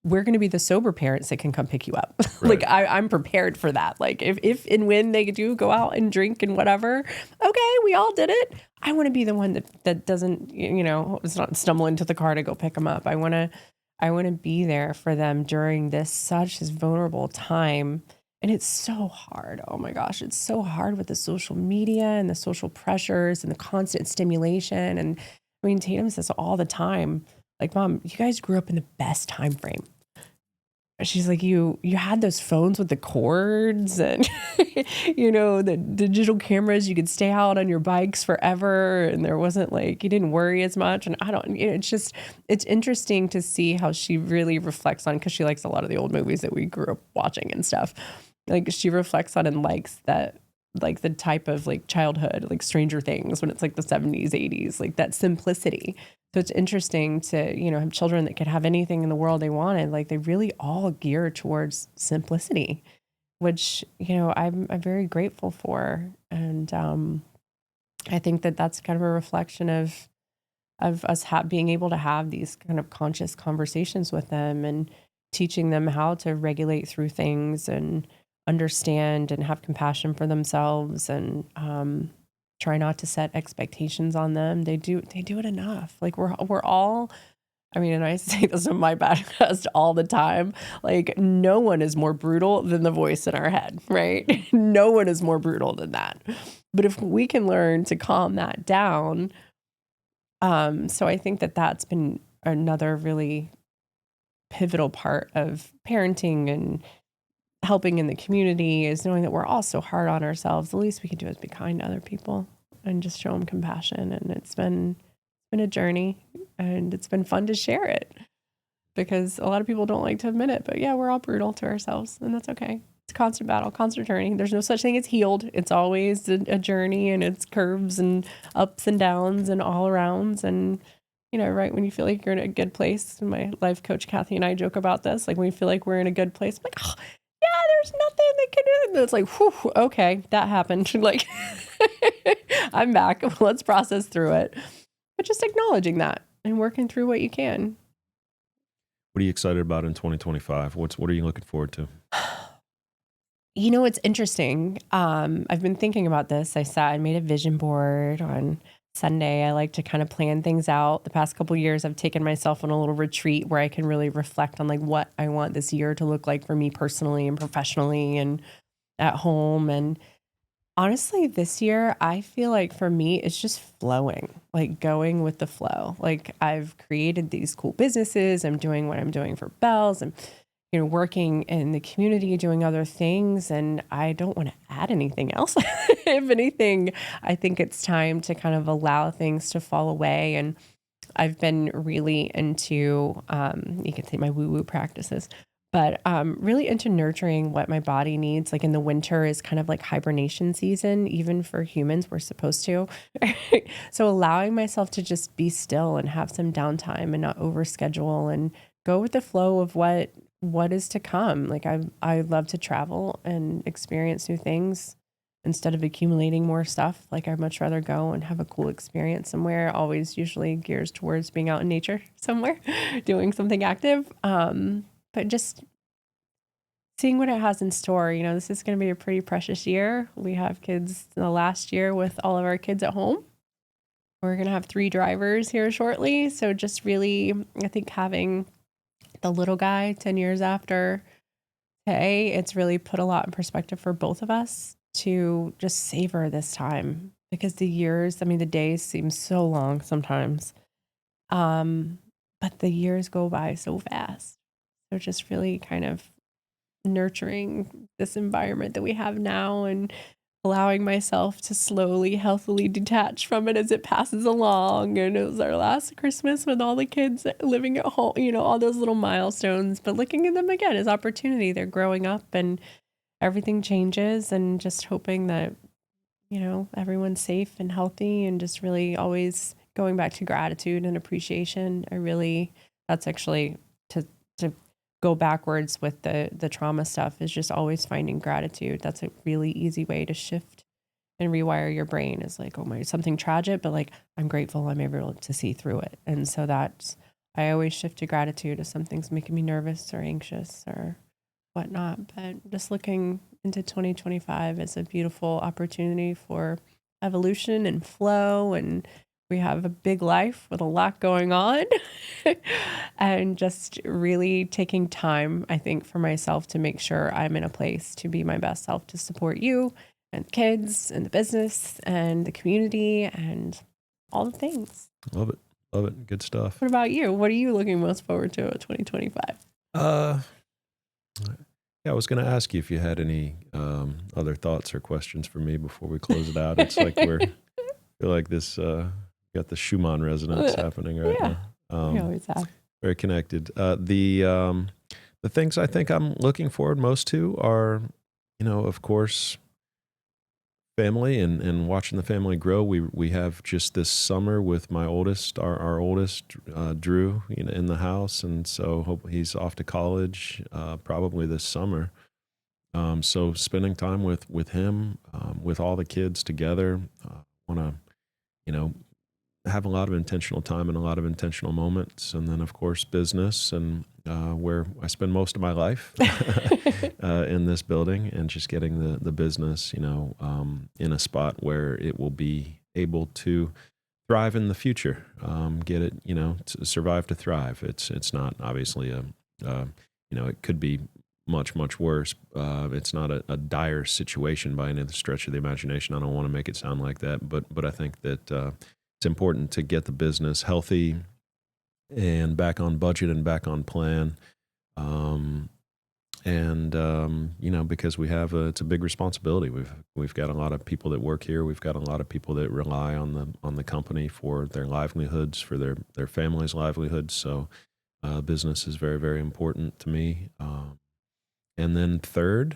we're going to be the sober parents that can come pick you up. Right. Like I'm prepared for that. Like if and when they do go out and drink and whatever, okay, we all did it. I want to be the one that doesn't, it's not stumble into the car to go pick them up. I want to be there for them during this vulnerable time. And it's so hard. Oh my gosh, it's so hard with the social media and the social pressures and the constant stimulation. And I mean, Tatum says all the time, like, Mom, you guys grew up in the best time frame. She's like, you had those phones with the cords and, the digital cameras. You could stay out on your bikes forever. And there wasn't you didn't worry as much. And it's interesting to see how she really reflects on, because she likes a lot of the old movies that we grew up watching and stuff. Like she reflects on and likes that, like the type of childhood, like Stranger Things, when it's like the 70s, 80s, like that simplicity. So it's interesting to, have children that could have anything in the world they wanted. Like they really all gear towards simplicity, which, I'm very grateful for. And I think that that's kind of a reflection of us being able to have these kind of conscious conversations with them and teaching them how to regulate through things and understand and have compassion for themselves and try not to set expectations on them. They do it enough. Like we're all, I mean, and I say this in my podcast all the time, like no one is more brutal than the voice in our head, right? No one is more brutal than that. But if we can learn to calm that down, so I think that that's been another really pivotal part of parenting and helping in the community, is knowing that we're all so hard on ourselves. The least we can do is be kind to other people and just show them compassion. And it's been a journey, and it's been fun to share it, because a lot of people don't like to admit it, but yeah, we're all brutal to ourselves, and that's okay. It's a constant battle, constant journey. There's no such thing as healed. It's always a journey, and it's curves and ups and downs and all arounds. And right when you feel like you're in a good place, and my life coach Kathy and I joke about this, like when we feel like we're in a good place, I'm like, oh, yeah, there's nothing that can do it. It's like, whew, okay, that happened. Like, I'm back. Let's process through it. But just acknowledging that and working through what you can. What are you excited about in 2025? What are you looking forward to? It's interesting. I've been thinking about this. I made a vision board on Sunday. I like to kind of plan things out. The past couple of years, I've taken myself on a little retreat where I can really reflect on what I want this year to look like for me personally and professionally and at home. And honestly, this year, I feel like for me, it's just flowing, like going with the flow. Like I've created these cool businesses. I'm doing what I'm doing for Bealls. I'm working in the community, doing other things, and I don't want to add anything else. If anything, I think it's time to kind of allow things to fall away. And I've been really into, you could say my woo-woo practices, but really into nurturing what my body needs. Like in the winter is kind of like hibernation season, even for humans, we're supposed to. So allowing myself to just be still and have some downtime and not overschedule and go with the flow of what is to come. Like I love to travel and experience new things instead of accumulating more stuff. Like I'd much rather go and have a cool experience somewhere. Always usually gears towards being out in nature somewhere, doing something active. But just seeing what it has in store. This is going to be a pretty precious year. We have kids in the last year with all of our kids at home. We're going to have 3 drivers here shortly. So just really, I think having the little guy 10 years after today, it's really put a lot in perspective for both of us to just savor this time, because the days seem so long sometimes. But the years go by so fast. So just really kind of nurturing this environment that we have now and allowing myself to slowly, healthily detach from it as it passes along. And it was our last Christmas with all the kids living at home, all those little milestones, but looking at them again as opportunity. They're growing up and everything changes, and just hoping that, everyone's safe and healthy, and just really always going back to gratitude and appreciation. That's actually to go backwards with the trauma stuff is just always finding gratitude. That's a really easy way to shift and rewire your brain. Is like, oh my, something tragic, but like, I'm grateful I'm able to see through it. And so that's, I always shift to gratitude if something's making me nervous or anxious or whatnot. But just looking into 2025 is a beautiful opportunity for evolution and flow, and we have a big life with a lot going on. And just really taking time, I think, for myself to make sure I'm in a place to be my best self, to support you and kids and the business and the community and all the things. Love it. Love it. Good stuff. What about you? What are you looking most forward to in 2025? Yeah, I was going to ask you if you had any other thoughts or questions for me before we close it out. It's like I feel like this got the Schumann resonance happening right now. We always have. Very connected. The things I think I'm looking forward most to are, of course, family and watching the family grow. We have just this summer with my oldest, our oldest, Drew, in the house, and so hope he's off to college probably this summer. So spending time with him, with all the kids together, want to have a lot of intentional time and a lot of intentional moments, and then of course business and where I spend most of my life in this building, and just getting the business, in a spot where it will be able to thrive in the future. Get it, to survive to thrive. It's not obviously it could be much worse. It's not a dire situation by any stretch of the imagination. I don't want to make it sound like that, but I think that it's important to get the business healthy and back on budget and back on plan. Because we have it's a big responsibility. We've got a lot of people that work here. We've got a lot of people that rely on the company for their livelihoods, for their families' livelihoods. So business is very, very important to me. And then third,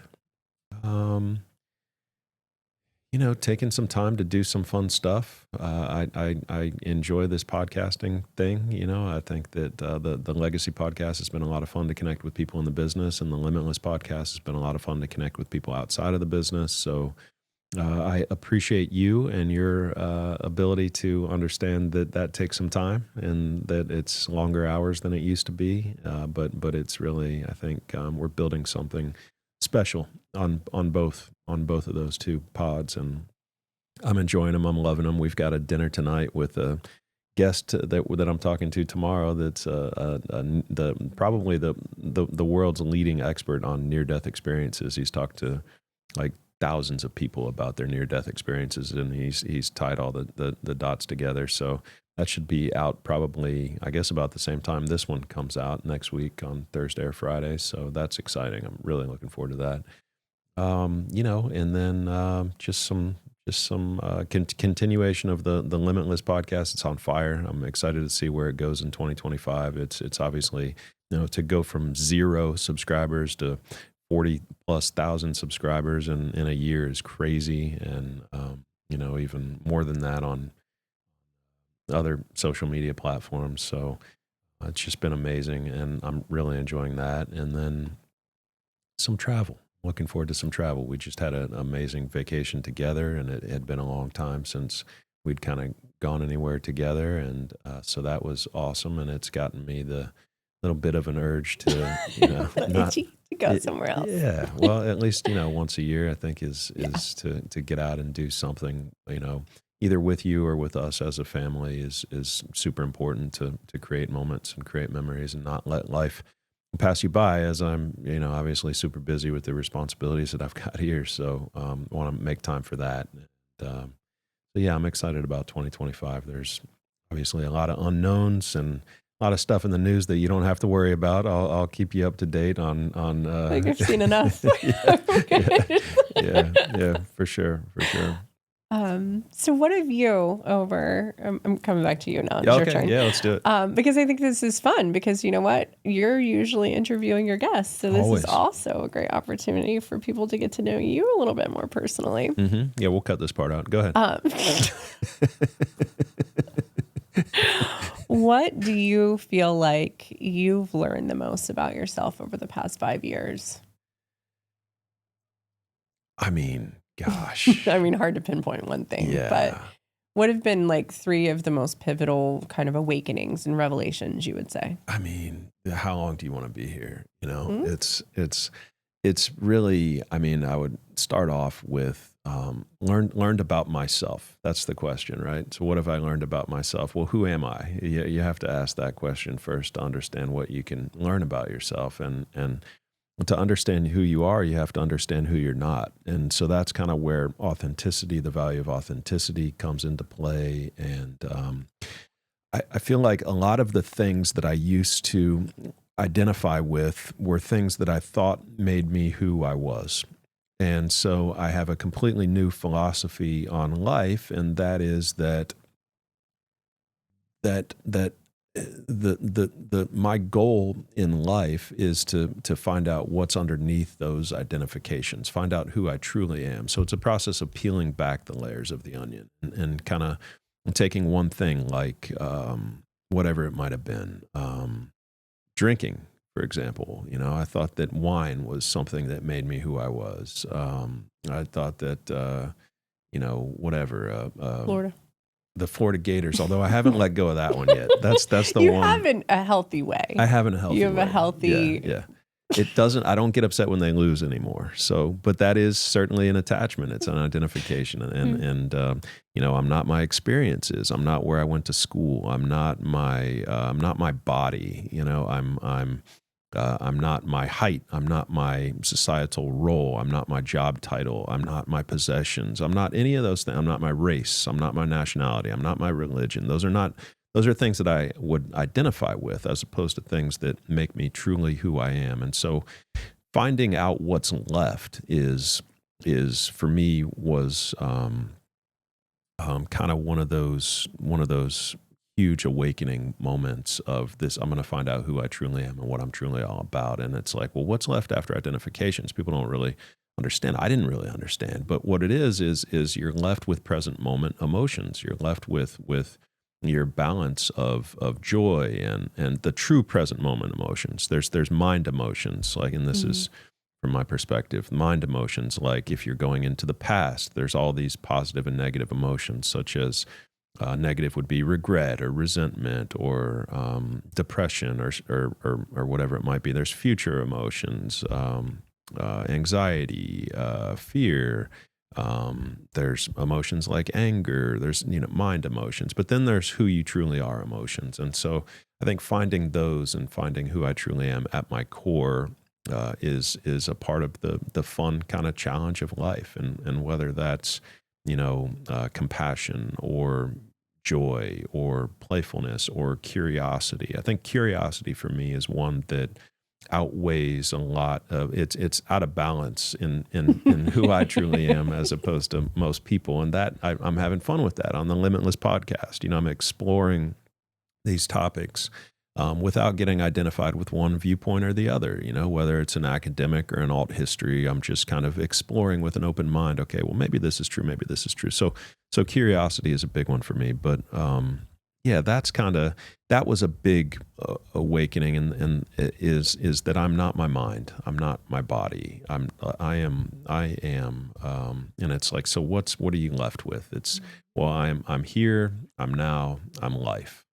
taking some time to do some fun stuff. I enjoy this podcasting thing. I think that the Legacy podcast has been a lot of fun to connect with people in the business, and the Limitless podcast has been a lot of fun to connect with people outside of the business. So I appreciate you and your ability to understand that takes some time and that it's longer hours than it used to be. But it's really, I think we're building something special on both of those two pods, and I'm enjoying them. I'm loving them. We've got a dinner tonight with a guest that I'm talking to tomorrow. That's probably the world's leading expert on near-death experiences. He's talked to like thousands of people about their near-death experiences, and he's tied all the dots together. So that should be out probably, I guess, about the same time this one comes out next week on Thursday or Friday. So that's exciting. I'm really looking forward to that. And then just some continuation of the Limitless podcast. It's on fire. I'm excited to see where it goes in 2025. It's obviously, to go from 0 subscribers to 40,000+ subscribers in a year is crazy. And, even more than that on other social media platforms. So it's just been amazing, and I'm really enjoying that. And then some travel. Looking forward to some travel. We just had an amazing vacation together, and it had been a long time since we'd kind of gone anywhere together. And so that was awesome. And it's gotten me the little bit of an urge to, to go somewhere else. Yeah. Well, at least, once a year, I think is to get out and do something, either with you or with us as a family is super important to create moments and create memories and not let life pass you by, as I'm, obviously super busy with the responsibilities that I've got here. So want to make time for that. And, so yeah, I'm excited about 2025. There's obviously a lot of unknowns and a lot of stuff in the news that you don't have to worry about. I'll keep you up to date on. I think I've seen enough. yeah, for sure. So what have you I'm coming back to you now. It's Okay, your turn. yeah, let's do it. Because I think this is fun, because you know what? You're usually interviewing your guests. So this Always. is also a great opportunity for people to get to know you a little bit more personally. Mm-hmm. Yeah, we'll cut this part out. Go ahead. What do you feel like you've learned the most about yourself over the past 5 years? I mean, gosh. I mean, hard to pinpoint one thing, but Yeah. what have been like 3 of the most pivotal kind of awakenings and revelations, you would say? I mean, how long do you want to be here? You know, Mm. it's really, I mean, I would start off with learned about myself. That's the question, right? So what have I learned about myself? Well, who am I? You have to ask that question first to understand what you can learn about yourself. And to understand who you are, you have to understand who you're not. And so that's kind of where authenticity, the value of authenticity comes into play. And I feel like a lot of the things that I used to identify with were things that I thought made me who I was. And so I have a completely new philosophy on life, and that is that my goal in life is to find out what's underneath those identifications, find out who I truly am. So it's a process of peeling back the layers of the onion and kind of taking one thing like whatever it might have been, drinking, for example. You know, I thought that wine was something that made me who I was. I thought that whatever. Florida. The Florida Gators, although I haven't let go of that one yet. That's the You one. have in a healthy way. I have in a healthy way. You have a healthy. Yeah. It doesn't, I don't get upset when they lose anymore. So, but that is certainly an attachment. It's an identification. And I'm not my experiences. I'm not where I went to school. I'm not my body. You know, I'm not my height. I'm not my societal role. I'm not my job title. I'm not my possessions. I'm not any of those things. I'm not my race. I'm not my nationality. I'm not my religion. Those are things that I would identify with as opposed to things that make me truly who I am. And so finding out what's left is for me was kind of one of those huge awakening moments of this. I'm going to find out who I truly am and what I'm truly all about. And it's like, well, what's left after identifications? People don't really understand. I didn't really understand. But what it is you're left with present moment emotions. You're left with your balance of joy and the true present moment emotions. There's mind emotions, like, and this is from my perspective, mind emotions, like if you're going into the past, there's all these positive and negative emotions, such as negative would be regret or resentment or depression or whatever it might be. There's future emotions, anxiety, fear. There's emotions like anger. There's mind emotions, but then there's who you truly are emotions. And so I think finding those and finding who I truly am at my core is a part of the fun kind of challenge of life, and whether that's compassion or joy or playfulness or curiosity. I think curiosity for me is one that outweighs a lot of it's out of balance in who I truly am as opposed to most people. And that I'm having fun with that on the Limitless podcast. I'm exploring these topics without getting identified with one viewpoint or the other, whether it's an academic or an alt history. I'm just kind of exploring with an open mind. Okay, well, maybe this is true. Maybe this is true. So curiosity is a big one for me. But that was a big awakening, and is that I'm not my mind. I'm not my body. I am. And it's like, so what are you left with? It's, well, I'm here. I'm now. I'm life.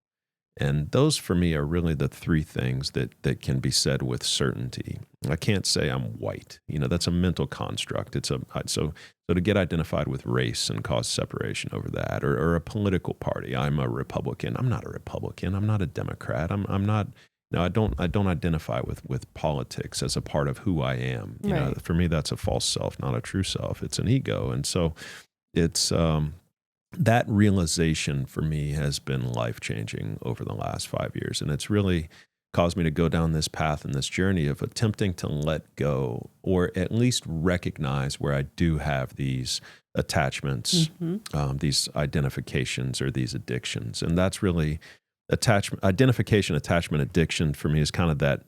And those for me are really the three things that can be said with certainty. I can't say I'm white. That's a mental construct. So to get identified with race and cause separation over that, or a political party. I'm a Republican. I'm not a Republican. I'm not a Democrat. I'm not. I don't identify with politics as a part of who I am. Right. For me, that's a false self, not a true self. It's an ego, and so it's. That realization for me has been life-changing over the last 5 years. And it's really caused me to go down this path and this journey of attempting to let go, or at least recognize where I do have these attachments, these identifications or these addictions. And that's really identification, attachment, addiction for me is kind of that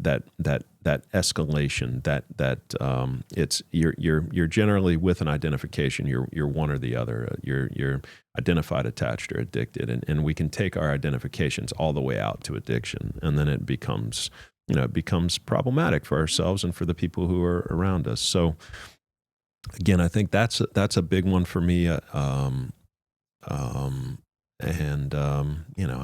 escalation. It's you're generally with an identification. You're one or the other. You're identified, attached, or addicted, and we can take our identifications all the way out to addiction, and then it becomes problematic for ourselves and for the people who are around us. So again, I think that's a big one for me. I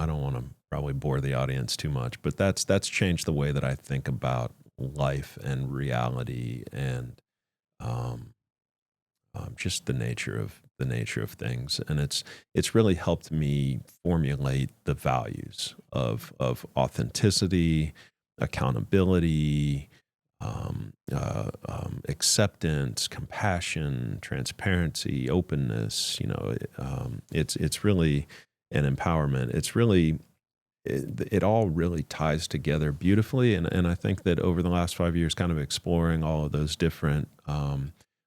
don't want to probably bore the audience too much, but that's changed the way that I think about life and reality and just the nature of things. And it's really helped me formulate the values of authenticity, accountability, acceptance, compassion, transparency, openness. It's really an empowerment. It's really it all really ties together beautifully. And I think that over the last 5 years, kind of exploring all of those different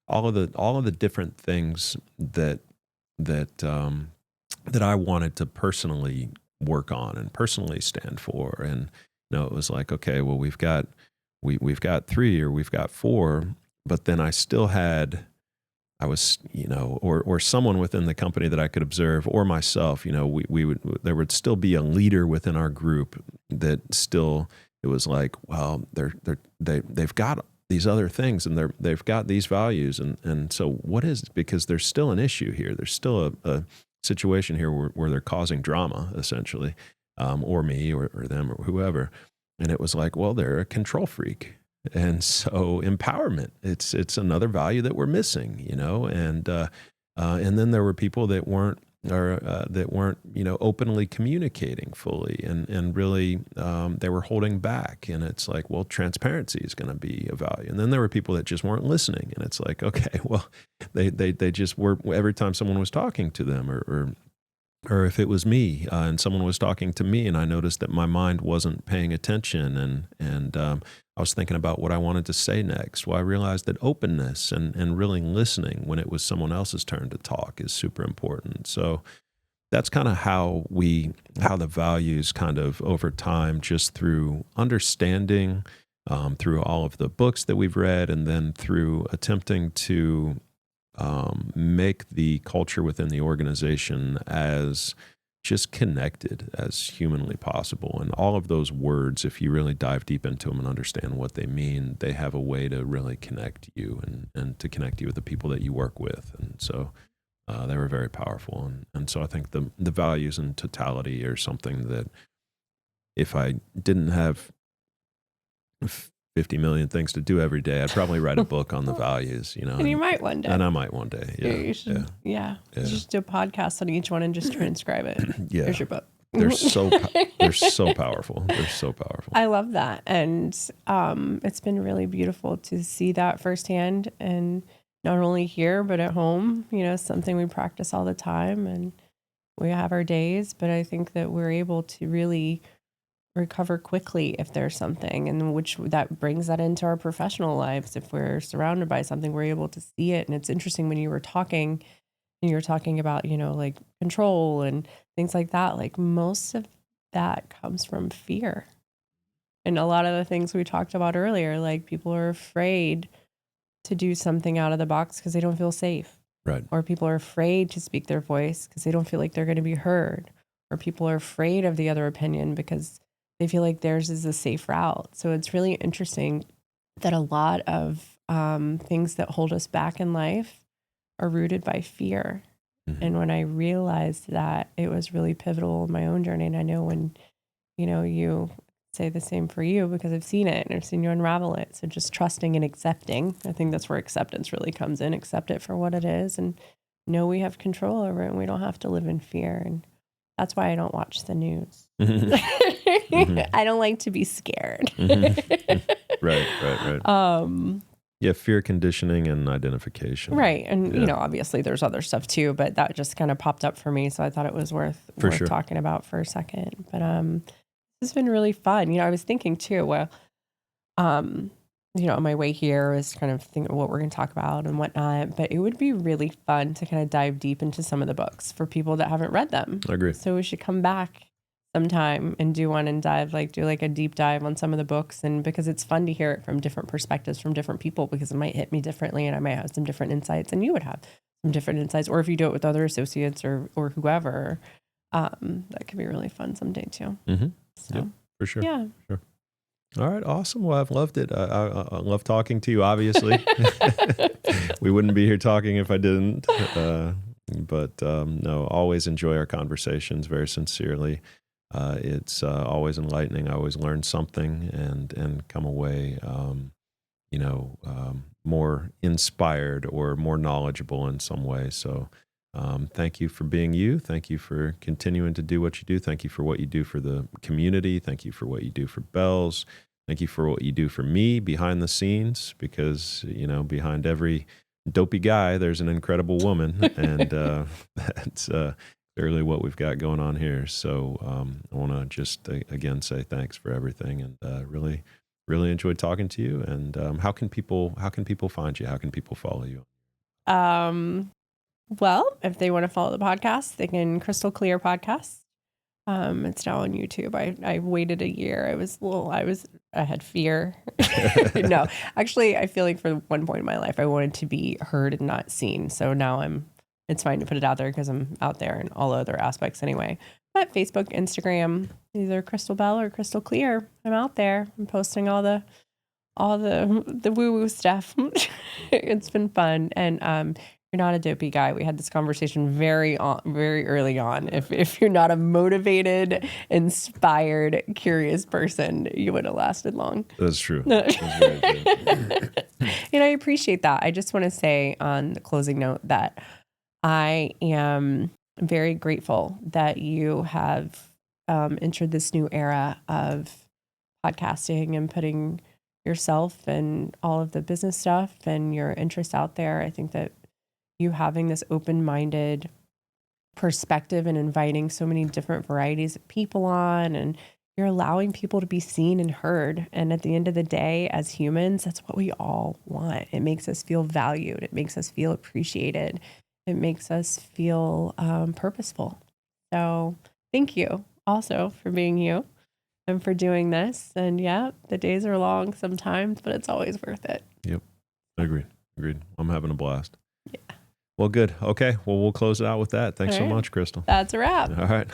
all of the different things that I wanted to personally work on and personally stand for. And it was like, okay, well, we've got 3 or we've got 4, but then I was, or someone within the company that I could observe, or myself, there would still be a leader within our group that still, it was like, well, they've got these other things and they've got these values. And so what is it? Because there's still an issue here. There's still a situation here where they're causing drama, essentially, or me or them or whoever. And it was like, well, they're a control freak. And so empowerment, it's another value that we're missing, and then there were people that weren't openly communicating fully and really, they were holding back. And it's like, well, transparency is going to be a value. And then there were people that just weren't listening. And it's like, okay, well, they just were, every time someone was talking to them or if it was me and someone was talking to me and I noticed that my mind wasn't paying attention and I was thinking about what I wanted to say next. Well, I realized that openness and really listening when it was someone else's turn to talk is super important. So that's kind of how the values kind of over time, just through understanding, through all of the books that we've read, and then through attempting to make the culture within the organization as just connected as humanly possible. And all of those words, if you really dive deep into them and understand what they mean, they have a way to really connect you and to connect you with the people that you work with. And so they were very powerful. And so I think the values in totality are something that if I didn't have 50 million things to do every day, I'd probably write a book on the values, And you might one day. And I might one day. Yeah. You should, yeah. Just do a podcast on each one and just transcribe it. Yeah. There's your book. They're so powerful. They're so powerful. I love that. And it's been really beautiful to see that firsthand, and not only here, but at home, something we practice all the time and we have our days, but I think that we're able to really recover quickly if there's something, and which that brings that into our professional lives. If we're surrounded by something, we're able to see it. And it's interesting when you were talking about, like control and things like that, like most of that comes from fear. And a lot of the things we talked about earlier, like people are afraid to do something out of the box because they don't feel safe. Right. Or people are afraid to speak their voice because they don't feel like they're going to be heard. Or people are afraid of the other opinion because they feel like theirs is a safe route. So it's really interesting that a lot of things that hold us back in life are rooted by fear. Mm-hmm. And when I realized that, it was really pivotal in my own journey. And I know when, you say the same for you, because I've seen it and I've seen you unravel it. So just trusting and accepting. I think that's where acceptance really comes in. Accept it for what it is and know we have control over it and we don't have to live in fear. And that's why I don't watch the news. Mm-hmm. I don't like to be scared. Mm-hmm. Right. Yeah, fear conditioning and identification. Right. And, obviously there's other stuff too, but that just kind of popped up for me. So I thought it was worth sure. talking about for a second. But this has been really fun. I was thinking too, on my way here was kind of thinking what we're going to talk about and whatnot, but it would be really fun to kind of dive deep into some of the books for people that haven't read them. I agree. So we should come back sometime and do one and do like a deep dive on some of the books. And because it's fun to hear it from different perspectives from different people, because it might hit me differently and I might have some different insights and you would have some different insights. Or if you do it with other associates or whoever, that could be really fun someday too. Mm-hmm. So, yep, for sure. Yeah. Sure. All right. Awesome. Well, I've loved it. I love talking to you, obviously. We wouldn't be here talking if I didn't. But no, always enjoy our conversations very sincerely. It's always enlightening. I always learn something and come away, more inspired or more knowledgeable in some way. So thank you for being you. Thank you for continuing to do what you do. Thank you for what you do for the community. Thank you for what you do for Bealls. Thank you for what you do for me behind the scenes, because, behind every dopey guy, there's an incredible woman. And that's clearly what we've got going on here. So I want to just, again, say thanks for everything, and really, really enjoyed talking to you. And how can people find you? How can people follow you? Well, if they want to follow the podcast, they can Krystel Clear podcast. It's now on YouTube. I waited a year. I had fear. No, actually, I feel like for one point in my life, I wanted to be heard and not seen. So now it's fine to put it out there because I'm out there in all other aspects anyway. But Facebook, Instagram, either Krystel Beall or Krystel Clear. I'm out there. I'm posting all the woo-woo stuff. It's been fun. And, you're not a dopey guy. We had this conversation very early on. If you're not a motivated, inspired, curious person, you wouldn't have lasted long. That's true. That's very true. I appreciate that. I just want to say on the closing note that I am very grateful that you have entered this new era of podcasting and putting yourself and all of the business stuff and your interests out there. I think that you having this open-minded perspective and inviting so many different varieties of people on, and you're allowing people to be seen and heard. And at the end of the day, as humans, that's what we all want. It makes us feel valued. It makes us feel appreciated. It makes us feel purposeful. So thank you also for being you and for doing this. And yeah, the days are long sometimes, but it's always worth it. Yep. Agreed. I'm having a blast. Yeah. Well, good. Okay. Well, we'll close it out with that. Thanks so much, Krystel. That's a wrap. All right.